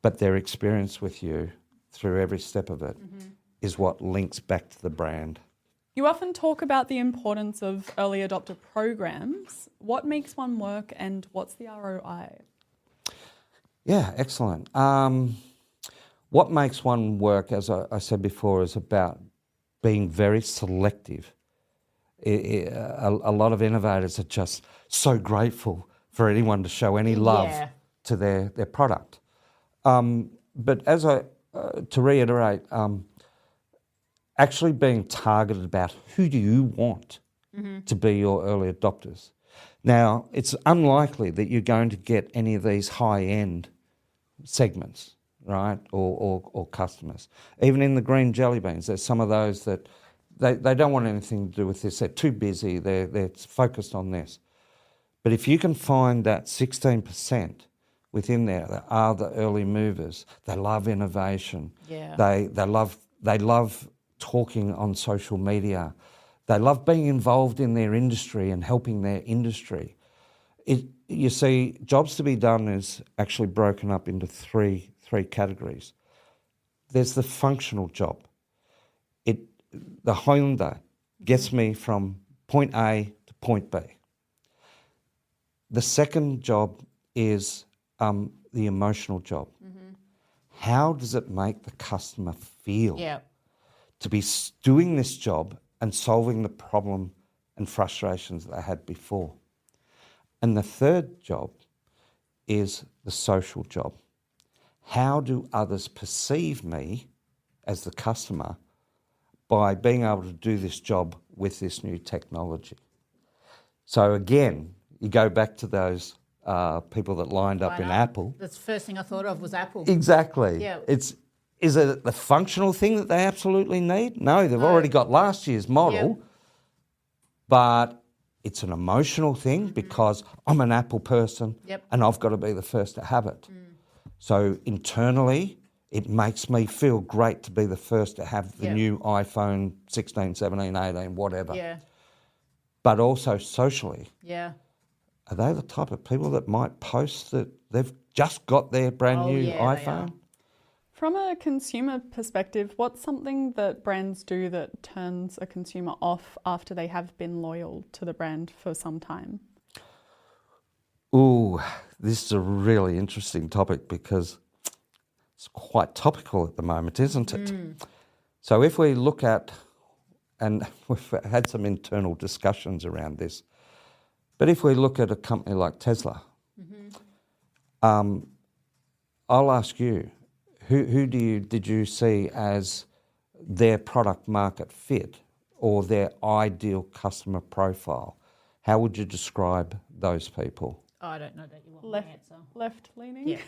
But their experience with you through every step of it is what links back to the brand. You often talk about the importance of early adopter programs. What makes one work and what's the ROI? Yeah, excellent. What makes one work, as I said before, is about being very selective. A lot of innovators are just so grateful for anyone to show any love to their product. But to reiterate, actually being targeted about who do you want to be your early adopters. Now, it's unlikely that you're going to get any of these high-end segments, right, or customers. Even in the green jelly beans, there's some of those that they don't want anything to do with this. They're too busy. They're focused on this. But if you can find that 16% within there that are the early movers, they love innovation. Yeah. They love talking on social media. They love being involved in their industry and helping their industry. You see, jobs to be done is actually broken up into three categories. There's the functional job. The Honda gets me from point A to point B. The second job is the emotional job. How does it make the customer feel to be doing this job and solving the problem and frustrations they had before? And the third job is the social job. How do others perceive me as the customer by being able to do this job with this new technology? So again, you go back to those people that lined up in Apple. That's the first thing I thought of was Apple. Exactly. Yeah. Is it the functional thing that they absolutely need? No, they've already got last year's model, but it's an emotional thing because I'm an Apple person and I've got to be the first to have it. So internally, it makes me feel great to be the first to have the new iPhone 16, 17, 18, whatever. Yeah. But also socially. Yeah. Are they the type of people that might post that they've just got their brand new iPhone? From a consumer perspective, what's something that brands do that turns a consumer off after they have been loyal to the brand for some time? Ooh, this is a really interesting topic because it's quite topical at the moment, isn't it? So if we look at, and we've had some internal discussions around this, but if we look at a company like Tesla, I'll ask you, who did you see as their product market fit or their ideal customer profile? How would you describe those people? Oh, I don't know that you want my answer. Left leaning? Yeah.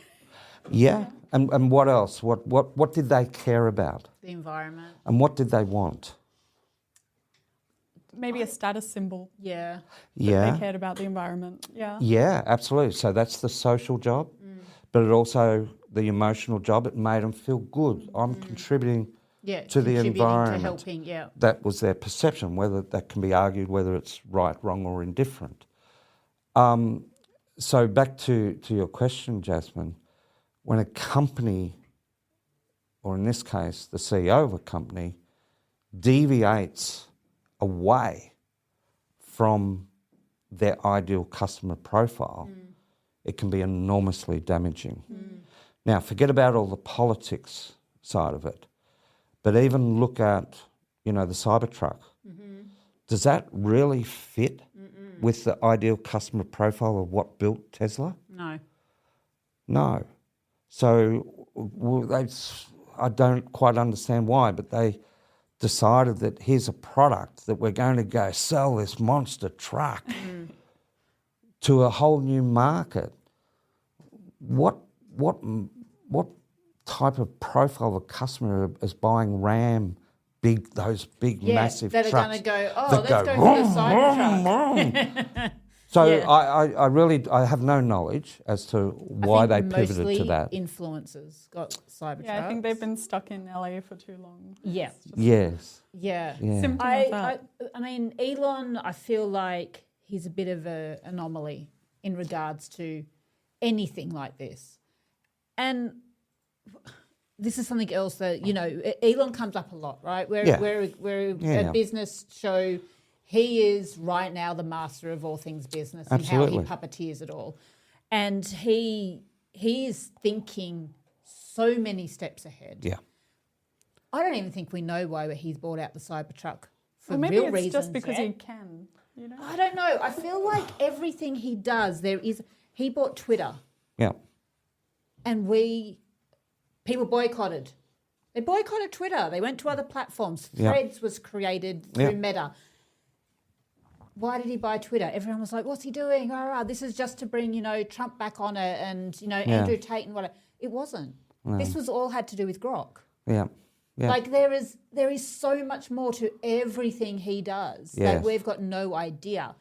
Yeah, and what else? What did they care about? The environment. And what did they want? Maybe a status symbol. Yeah. Yeah. They cared about the environment. Yeah. Yeah, absolutely. So that's the social job, but it also the emotional job. It made them feel good. I'm contributing to the contributing environment. to helping, yeah. That was their perception, whether that can be argued whether it's right, wrong or indifferent. So back to your question, Jazmyn, when a company, or in this case the CEO of a company, deviates away from their ideal customer profile, it can be enormously damaging. Now, forget about all the politics side of it, but even look at, the Cybertruck. Does that really fit with the ideal customer profile of what built Tesla? No. No. So I don't quite understand why, but they decided that here's a product that we're going to go sell this monster truck to a whole new market. What type of profile of customer is buying those big massive that trucks? are going to go, that let's go for the Cybertruck. So Yeah. I really have no knowledge as to why they pivoted to that. Influencers got Cybertrucks. Yeah, I think they've been stuck in LA for too long. Yeah. Yes. Yeah. Yeah. Symptom of that. I mean, Elon, I feel like he's a bit of an anomaly in regards to anything like this. And this is something else that, Elon comes up a lot, right? We're a business show. He is right now the master of all things business Absolutely. and how he puppeteers it all. And he is thinking so many steps ahead. Yeah. I don't even think we know why he's bought out the Cybertruck for Or maybe real it's reasons. just because yet. he can, I don't know. I feel like everything he does, he bought Twitter Yeah. and people boycotted. They boycotted Twitter. They went to other platforms. Yeah. Threads was created through Yeah. Meta. Why did he buy Twitter? Everyone was like, what's he doing? This is just to bring, Trump back on it and, Andrew Tate and whatever. It wasn't. No. This was all had to do with Grok. Yeah. Yeah. Like there is so much more to everything he does that Yes. we've got no idea.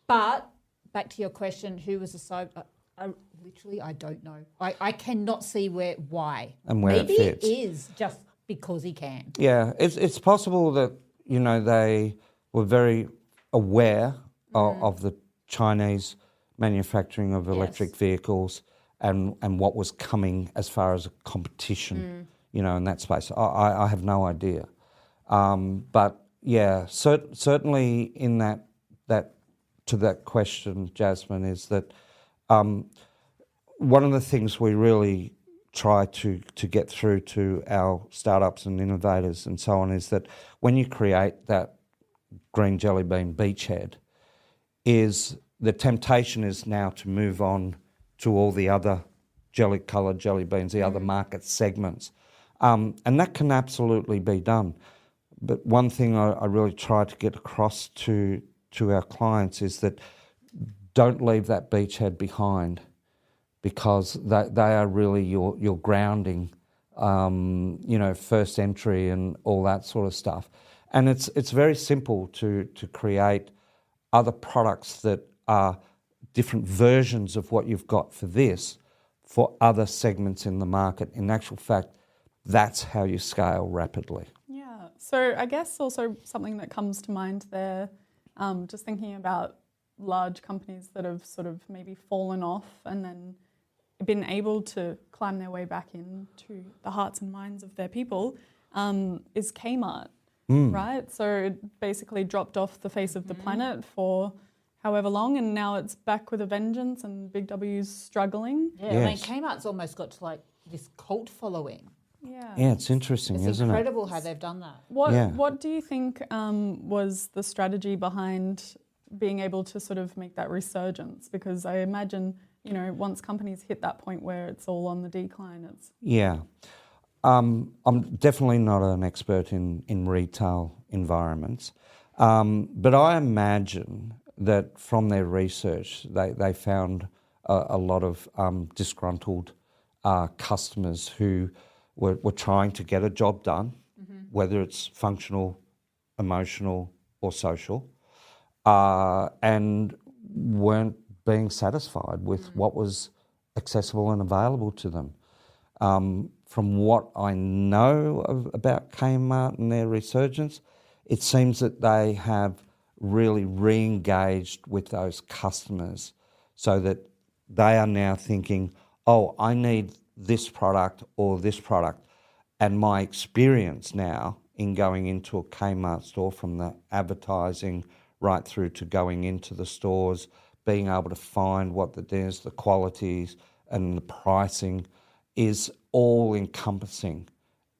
But back to your question, who was the cyber? I don't know. I cannot see why. And where it Maybe fits. it is just because he can. Yeah, it's possible that, they were very aware of the Chinese manufacturing of electric vehicles and what was coming as far as a competition, in that space. I have no idea. But yeah, certainly in that to that question, Jazmyn, is that one of the things we really try to get through to our startups and innovators and so on is that when you create that green jelly bean beachhead, is the temptation is now to move on to all the other coloured jelly beans, the other market segments. And that can absolutely be done. But one thing I really try to get across to our clients is that don't leave that beachhead behind, because they are really your grounding, first entry and all that sort of stuff. And it's very simple to create other products that are different versions of what you've got for this, for other segments in the market. In actual fact, that's how you scale rapidly. Yeah. So I guess also something that comes to mind there, just thinking about large companies that have sort of maybe fallen off and then been able to climb their way back into the hearts and minds of their people, is Kmart, right? So it basically dropped off the face of the planet for however long, and now it's back with a vengeance, and Big W's struggling. Yeah, Yes. I mean, Kmart's almost got to like this cult following. Yeah. Yeah, it's interesting, It's isn't it? incredible how they've done that. What do you think was the strategy behind being able to sort of make that resurgence? Because I imagine, once companies hit that point where it's all on the decline, it's... Yeah. I'm definitely not an expert in retail environments, but I imagine that from their research, they found a lot of disgruntled customers who were trying to get a job done, whether it's functional, emotional or social, and weren't being satisfied with what was accessible and available to them. from what I know about Kmart and their resurgence, it seems that they have really re-engaged with those customers so that they are now thinking, oh, I need this product or this product. And my experience now in going into a Kmart store, from the advertising right through to going into the stores, being able to find what there's the qualities and the pricing is all encompassing.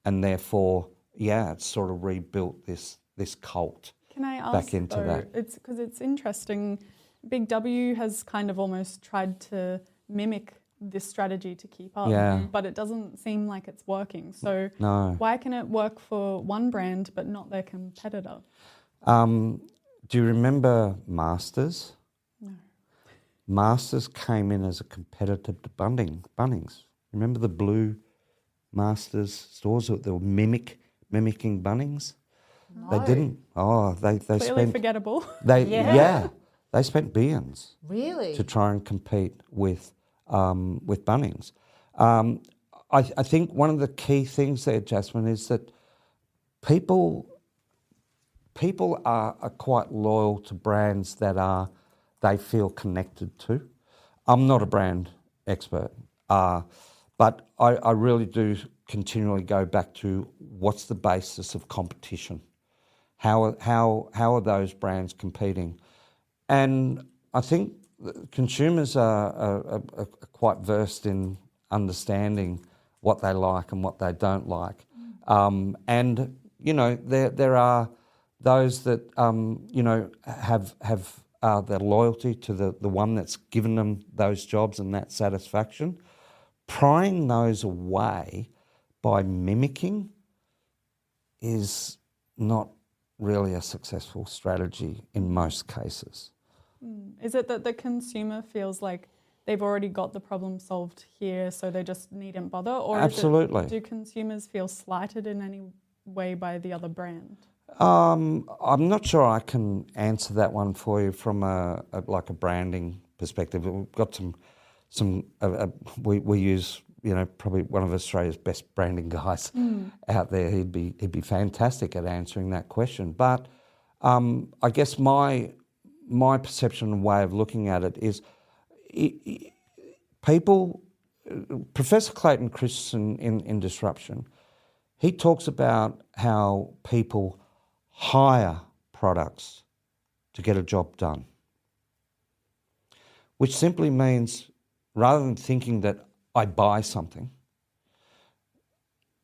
And therefore, yeah, it's sort of rebuilt this cult. Can I ask, back into though, that. it's because it's interesting, Big W has kind of almost tried to mimic this strategy to keep up, Yeah. but it doesn't seem like it's working. So No. why can it work for one brand but not their competitor? Do you remember Masters? No. Masters came in as a competitor to Bunnings. Remember the blue Masters stores that were mimicking Bunnings? They didn't. Oh, they Clearly spent forgettable. they spent billions Really? to try and compete with Bunnings. I think one of the key things there, Jazmyn, is that people are quite loyal to brands that they feel connected to. I'm not a brand expert, but I really do continually go back to what's the basis of competition. How are those brands competing? And I think consumers are quite versed in understanding what they like and what they don't like. And, you know, there are those that, you know, have their loyalty to the one that's given them those jobs and that satisfaction. Prying those away by mimicking is not really a successful strategy in most cases. Is it that the consumer feels like they've already got the problem solved here, so they just needn't bother? Or Absolutely. do consumers feel slighted in any way by the other brand? I'm not sure I can answer that one for you from a branding perspective. We've got we use, you know, probably one of Australia's best branding guys out there. He'd be fantastic at answering that question. But I guess my perception and way of looking at it is people. Professor Clayton Christensen in Disruption, he talks about how people hire products to get a job done, which simply means rather than thinking that I buy something,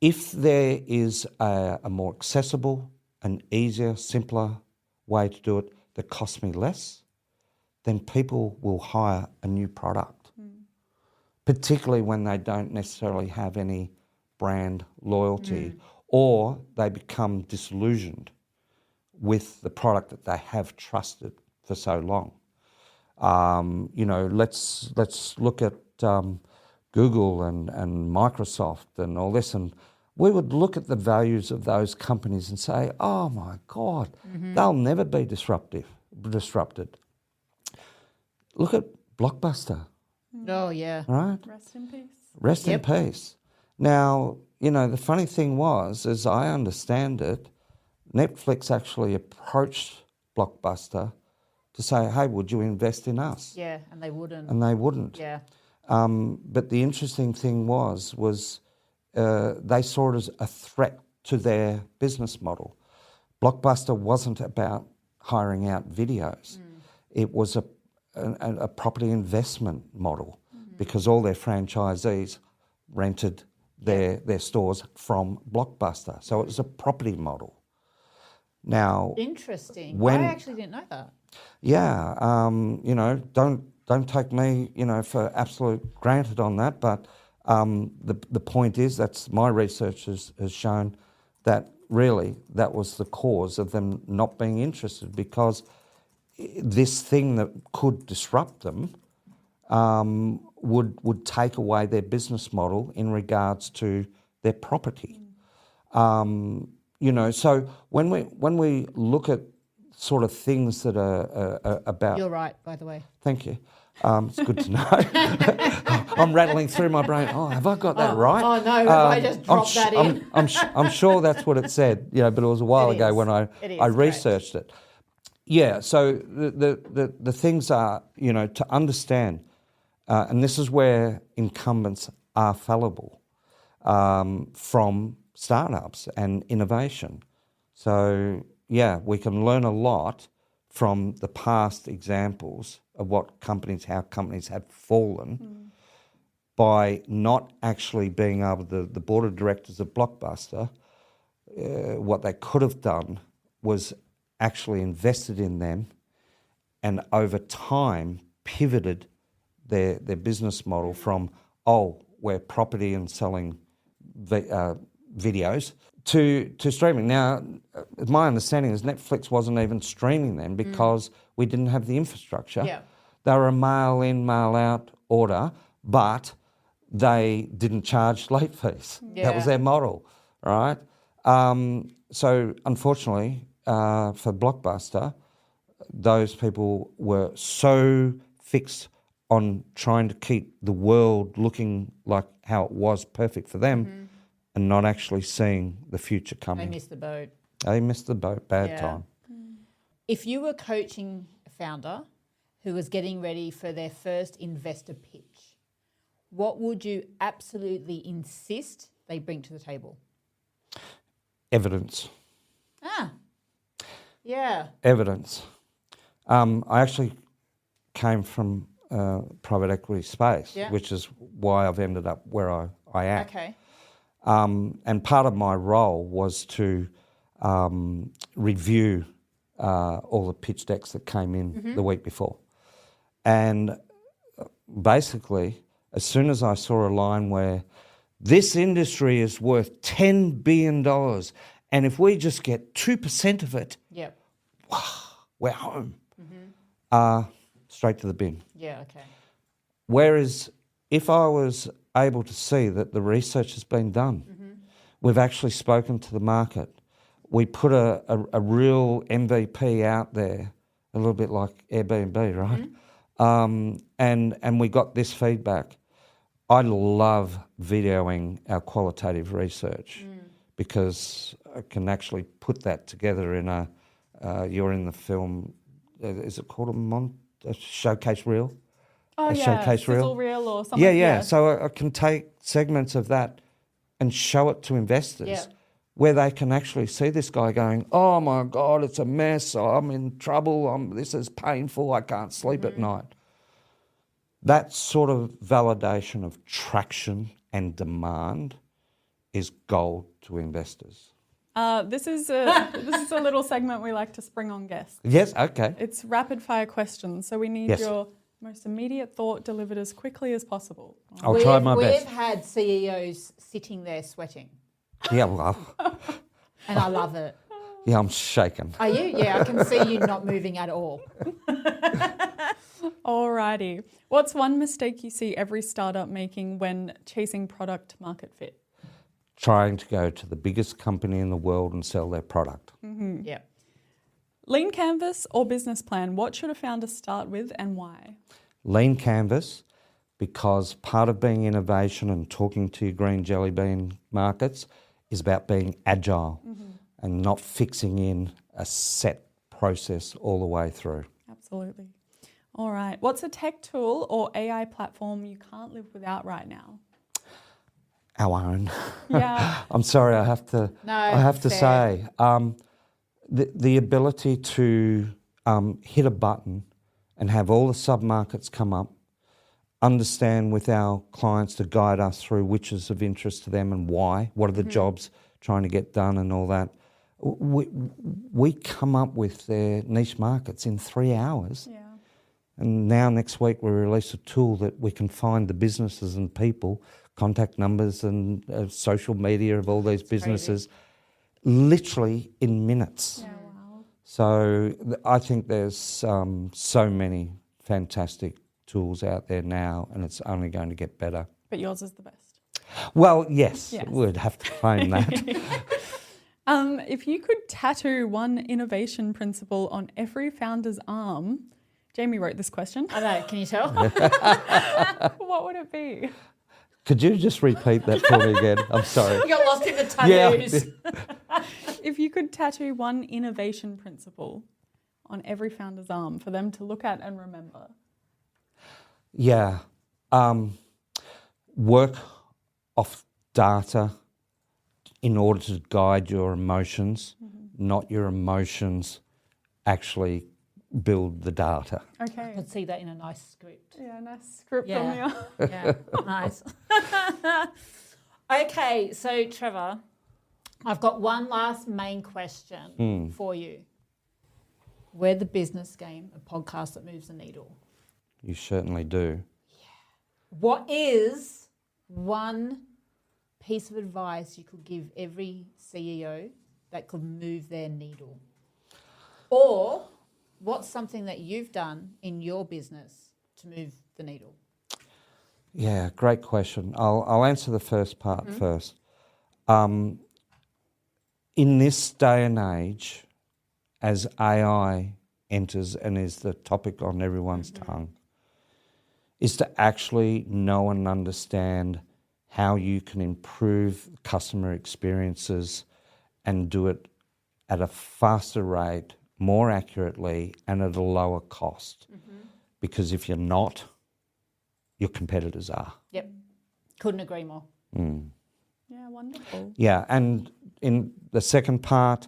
if there is a more accessible and easier, simpler way to do it that costs me less, then people will hire a new product, particularly when they don't necessarily have any brand loyalty or they become disillusioned with the product that they have trusted for so long. You know, let's look at Google and Microsoft and all this, and we would look at the values of those companies and say, oh my God, they'll never be disrupted. Look at Blockbuster, Oh, yeah. right? Rest in peace. Rest in peace. Now, you know, the funny thing was, as I understand it, Netflix actually approached Blockbuster to say, hey, would you invest in us? Yeah, and they wouldn't. And they wouldn't. Yeah. But the interesting thing was they saw it as a threat to their business model. Blockbuster wasn't about hiring out videos. It was a property investment model because all their franchisees rented their stores from Blockbuster. So it was a property model. Now, Interesting. when- I actually didn't know that. yeah, you know, don't take me, you know, for absolute granted on that, but the point is that's my research has shown that really that was the cause of them not being interested, because this thing that could disrupt them would take away their business model in regards to their property. You know, so when we look at sort of things that are about... You're right, by the way. Thank you. It's good to know. I'm rattling through my brain. Oh, have I got that right? Oh, no, have I just dropped that in? I'm sure that's what it said, but it was a while ago when I researched it. Yeah, so the things are, to understand, and this is where incumbents are fallible from startups and innovation. So, yeah, we can learn a lot from the past examples of how companies have fallen by not actually being able to, the board of directors of Blockbuster, what they could have done was actually invested in them and over time pivoted their business model from, we're property and selling videos to streaming. Now, my understanding is Netflix wasn't even streaming them because we didn't have the infrastructure. Yeah. They were a mail in, mail out order, but they didn't charge late fees. Yeah. That was their model, right? So unfortunately for Blockbuster, those people were so fixed on trying to keep the world looking like how it was perfect for them and not actually seeing the future coming. They missed the boat. They missed the boat, bad Yeah. time. If you were coaching a founder who was getting ready for their first investor pitch, what would you absolutely insist they bring to the table? Evidence. Yeah. Evidence. I actually came from private equity space, which is why I've ended up where I am. Okay. And part of my role was to review all the pitch decks that came in the week before. And basically, as soon as I saw a line where this industry is worth $10 billion, and if we just get 2% of it, Yep. we're home. Straight to the bin. Yeah, okay. Whereas if I was able to see that the research has been done, we've actually spoken to the market, we put a real MVP out there, a little bit like Airbnb, right? And we got this feedback. I love videoing our qualitative research because I can actually put that together in you're in the film, is it called a showcase reel? Oh, a yeah, showcase sizzle reel? reel or something. Yeah. So I can take segments of that and show it to investors where they can actually see this guy going, oh my God, it's a mess, I'm in trouble, this is painful, I can't sleep at night. That sort of validation of traction and demand is gold to investors. This is a little segment we like to spring on guests. Yes, okay. It's rapid fire questions, so we need your most immediate thought delivered as quickly as possible. I'll try my best. We've had CEOs sitting there sweating, Yeah, well, and I love it. yeah, I'm shaken. Are you? Yeah, I can see you not moving at all. Alrighty. What's one mistake you see every startup making when chasing product market fit? Trying to go to the biggest company in the world and sell their product. Yeah. Lean canvas or business plan? What should a founder start with and why? Lean canvas, because part of being innovation and talking to your green jelly bean markets is about being agile and not fixing in a set process all the way through. Absolutely. All right. What's a tech tool or AI platform you can't live without right now? Our own. Yeah. I'm sorry, I have to fair. say, the ability to hit a button and have all the submarkets come up, understand with our clients to guide us through which is of interest to them and why, what are the jobs trying to get done and all that. We come up with their niche markets in 3 hours. Yeah. And now next week we release a tool that we can find the businesses and people, contact numbers and social media of all these businesses literally in minutes. Yeah, wow. So I think there's so many fantastic tools out there now and it's only going to get better. But yours is the best. Well, yes. Yes. We'd have to claim that. If you could tattoo one innovation principle on every founder's arm, Jaimie wrote this question. I know, can you tell? What would it be? Could you just repeat that for me again? I'm sorry. You got lost in the Yeah. tattoos. If you could tattoo one innovation principle on every founder's arm for them to look at and remember. Yeah. Work off data in order to guide your emotions, not your emotions actually build the data. Okay. I could see that in a nice script. Yeah, nice script Yeah. on here. Yeah, nice. Okay, so Trevor, I've got one last main question for you. We're the business game, a podcast that moves the needle. You certainly do. What is one piece of advice you could give every CEO that could move their needle? Or what's something that you've done in your business to move the needle? Yeah, great question. I'll answer the first part first. In this day and age, as AI enters and is the topic on everyone's tongue, is to actually know and understand how you can improve customer experiences and do it at a faster rate, more accurately, and at a lower cost. Because if you're not, your competitors are. Yep, couldn't agree more. Yeah, wonderful. Yeah, and in the second part,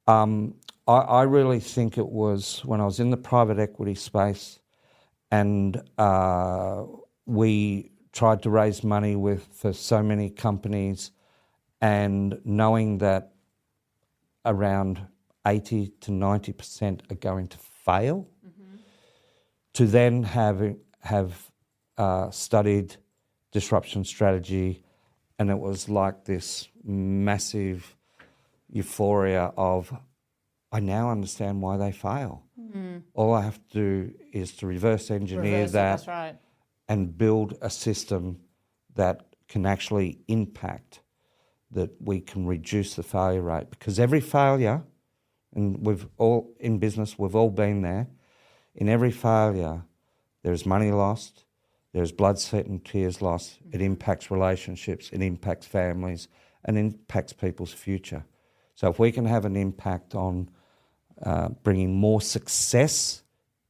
I really think it was when I was in the private equity space and we tried to raise money for so many companies, and knowing that around 80 to 90% are going to fail, to then have studied disruption strategy, and it was like this massive euphoria of, I now understand why they fail. All I have to do is to reverse engineer Reverse it, that that's right. and build a system that can actually impact, that we can reduce the failure rate. Because every failure, and we've all, in business, we've all been there, in every failure, there's money lost, there's blood, sweat and tears lost. It impacts relationships, it impacts families, and impacts people's future. So if we can have an impact on bringing more success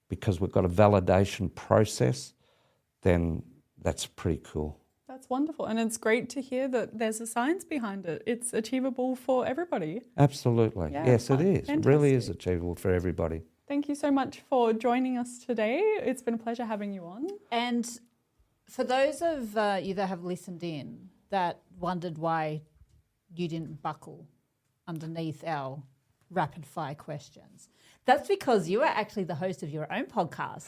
because we've got a validation process, then that's pretty cool. That's wonderful. And it's great to hear that there's a science behind it. It's achievable for everybody. Absolutely. Yeah, Yes, it is. It really is fantastic. achievable for everybody. Thank you so much for joining us today. It's been a pleasure having you on. And for those of you that have listened in that wondered why you didn't buckle underneath our rapid fire questions, that's because you are actually the host of your own podcast.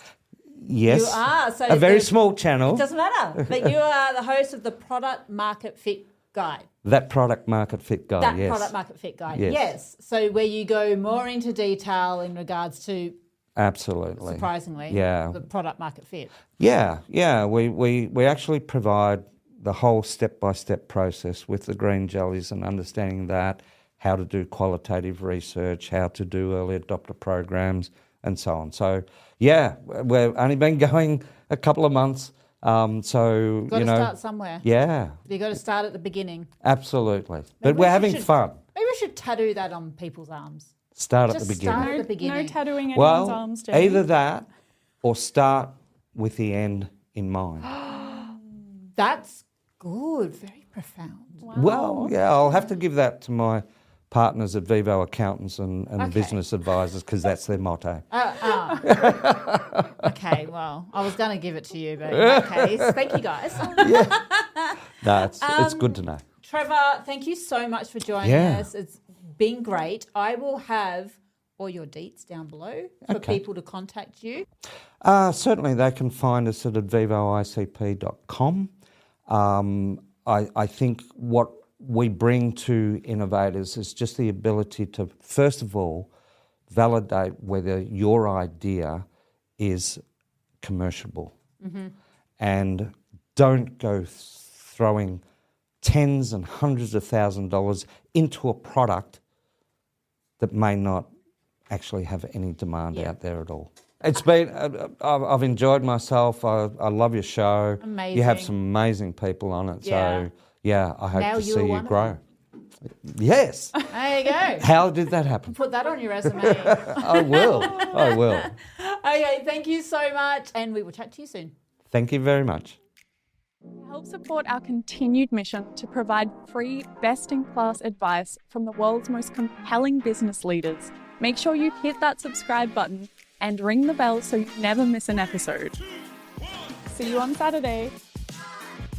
Yes. You are. So a very there's- small channel. It doesn't matter. But you are the host of the Product Market Fit Guide. That product market fit guy, That yes. Product Market Fit Guide. Yes. Yes. So where you go more into detail in regards to, Absolutely. surprisingly, Yeah. the product market fit. Yeah. We actually provide the whole step-by-step process with the green jellies and understanding that, how to do qualitative research, how to do early adopter programs, and so on. So, yeah, we've only been going a couple of months. So, You've got to start somewhere. Yeah, You've got to start at the beginning. absolutely. Maybe But we we're having should- fun. Maybe we should tattoo that on people's arms. Start at Just the beginning. start at the No beginning. tattooing anyone's Well, arms, Jamie. either that or start with the end in mind. That's good. Very profound. Well, yeah, I'll have to give that to my partners at Advivo Accountants and Okay. Business Advisors, because that's their motto. Okay, well, I was going to give it to you, but in that case, thank you guys. No, it's good to know. Trevor, thank you so much for joining Yeah. us. It's been great. I will have all your deets down below for Okay. people to contact you. Certainly, they can find us at advivoicp.com. I think what we bring to innovators is just the ability to, first of all, validate whether your idea is commerciable. And don't go throwing tens and hundreds of thousands of dollars into a product that may not actually have any demand Yeah. out there at all. It's been, I've enjoyed myself. I love your show. Amazing. You have some amazing people on it. Yeah. So, yeah, I hope Now to you're see you one of grow. Yes. There you go. How did that happen? Put that on your resume. I will. I will. Okay, thank you so much, and we will chat to you soon. Thank you very much. To help support our continued mission to provide free, best-in-class advice from the world's most compelling business leaders, make sure you hit that subscribe button and ring the bell so you never miss an episode. See you on Saturday.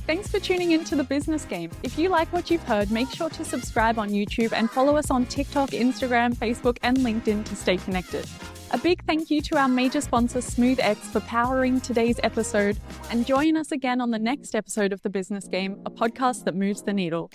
Thanks for tuning in to The Business Game. If you like what you've heard, make sure to subscribe on YouTube and follow us on TikTok, Instagram, Facebook, and LinkedIn to stay connected. A big thank you to our major sponsor, SmoothX, for powering today's episode, and join us again on the next episode of The Business Game, a podcast that moves the needle.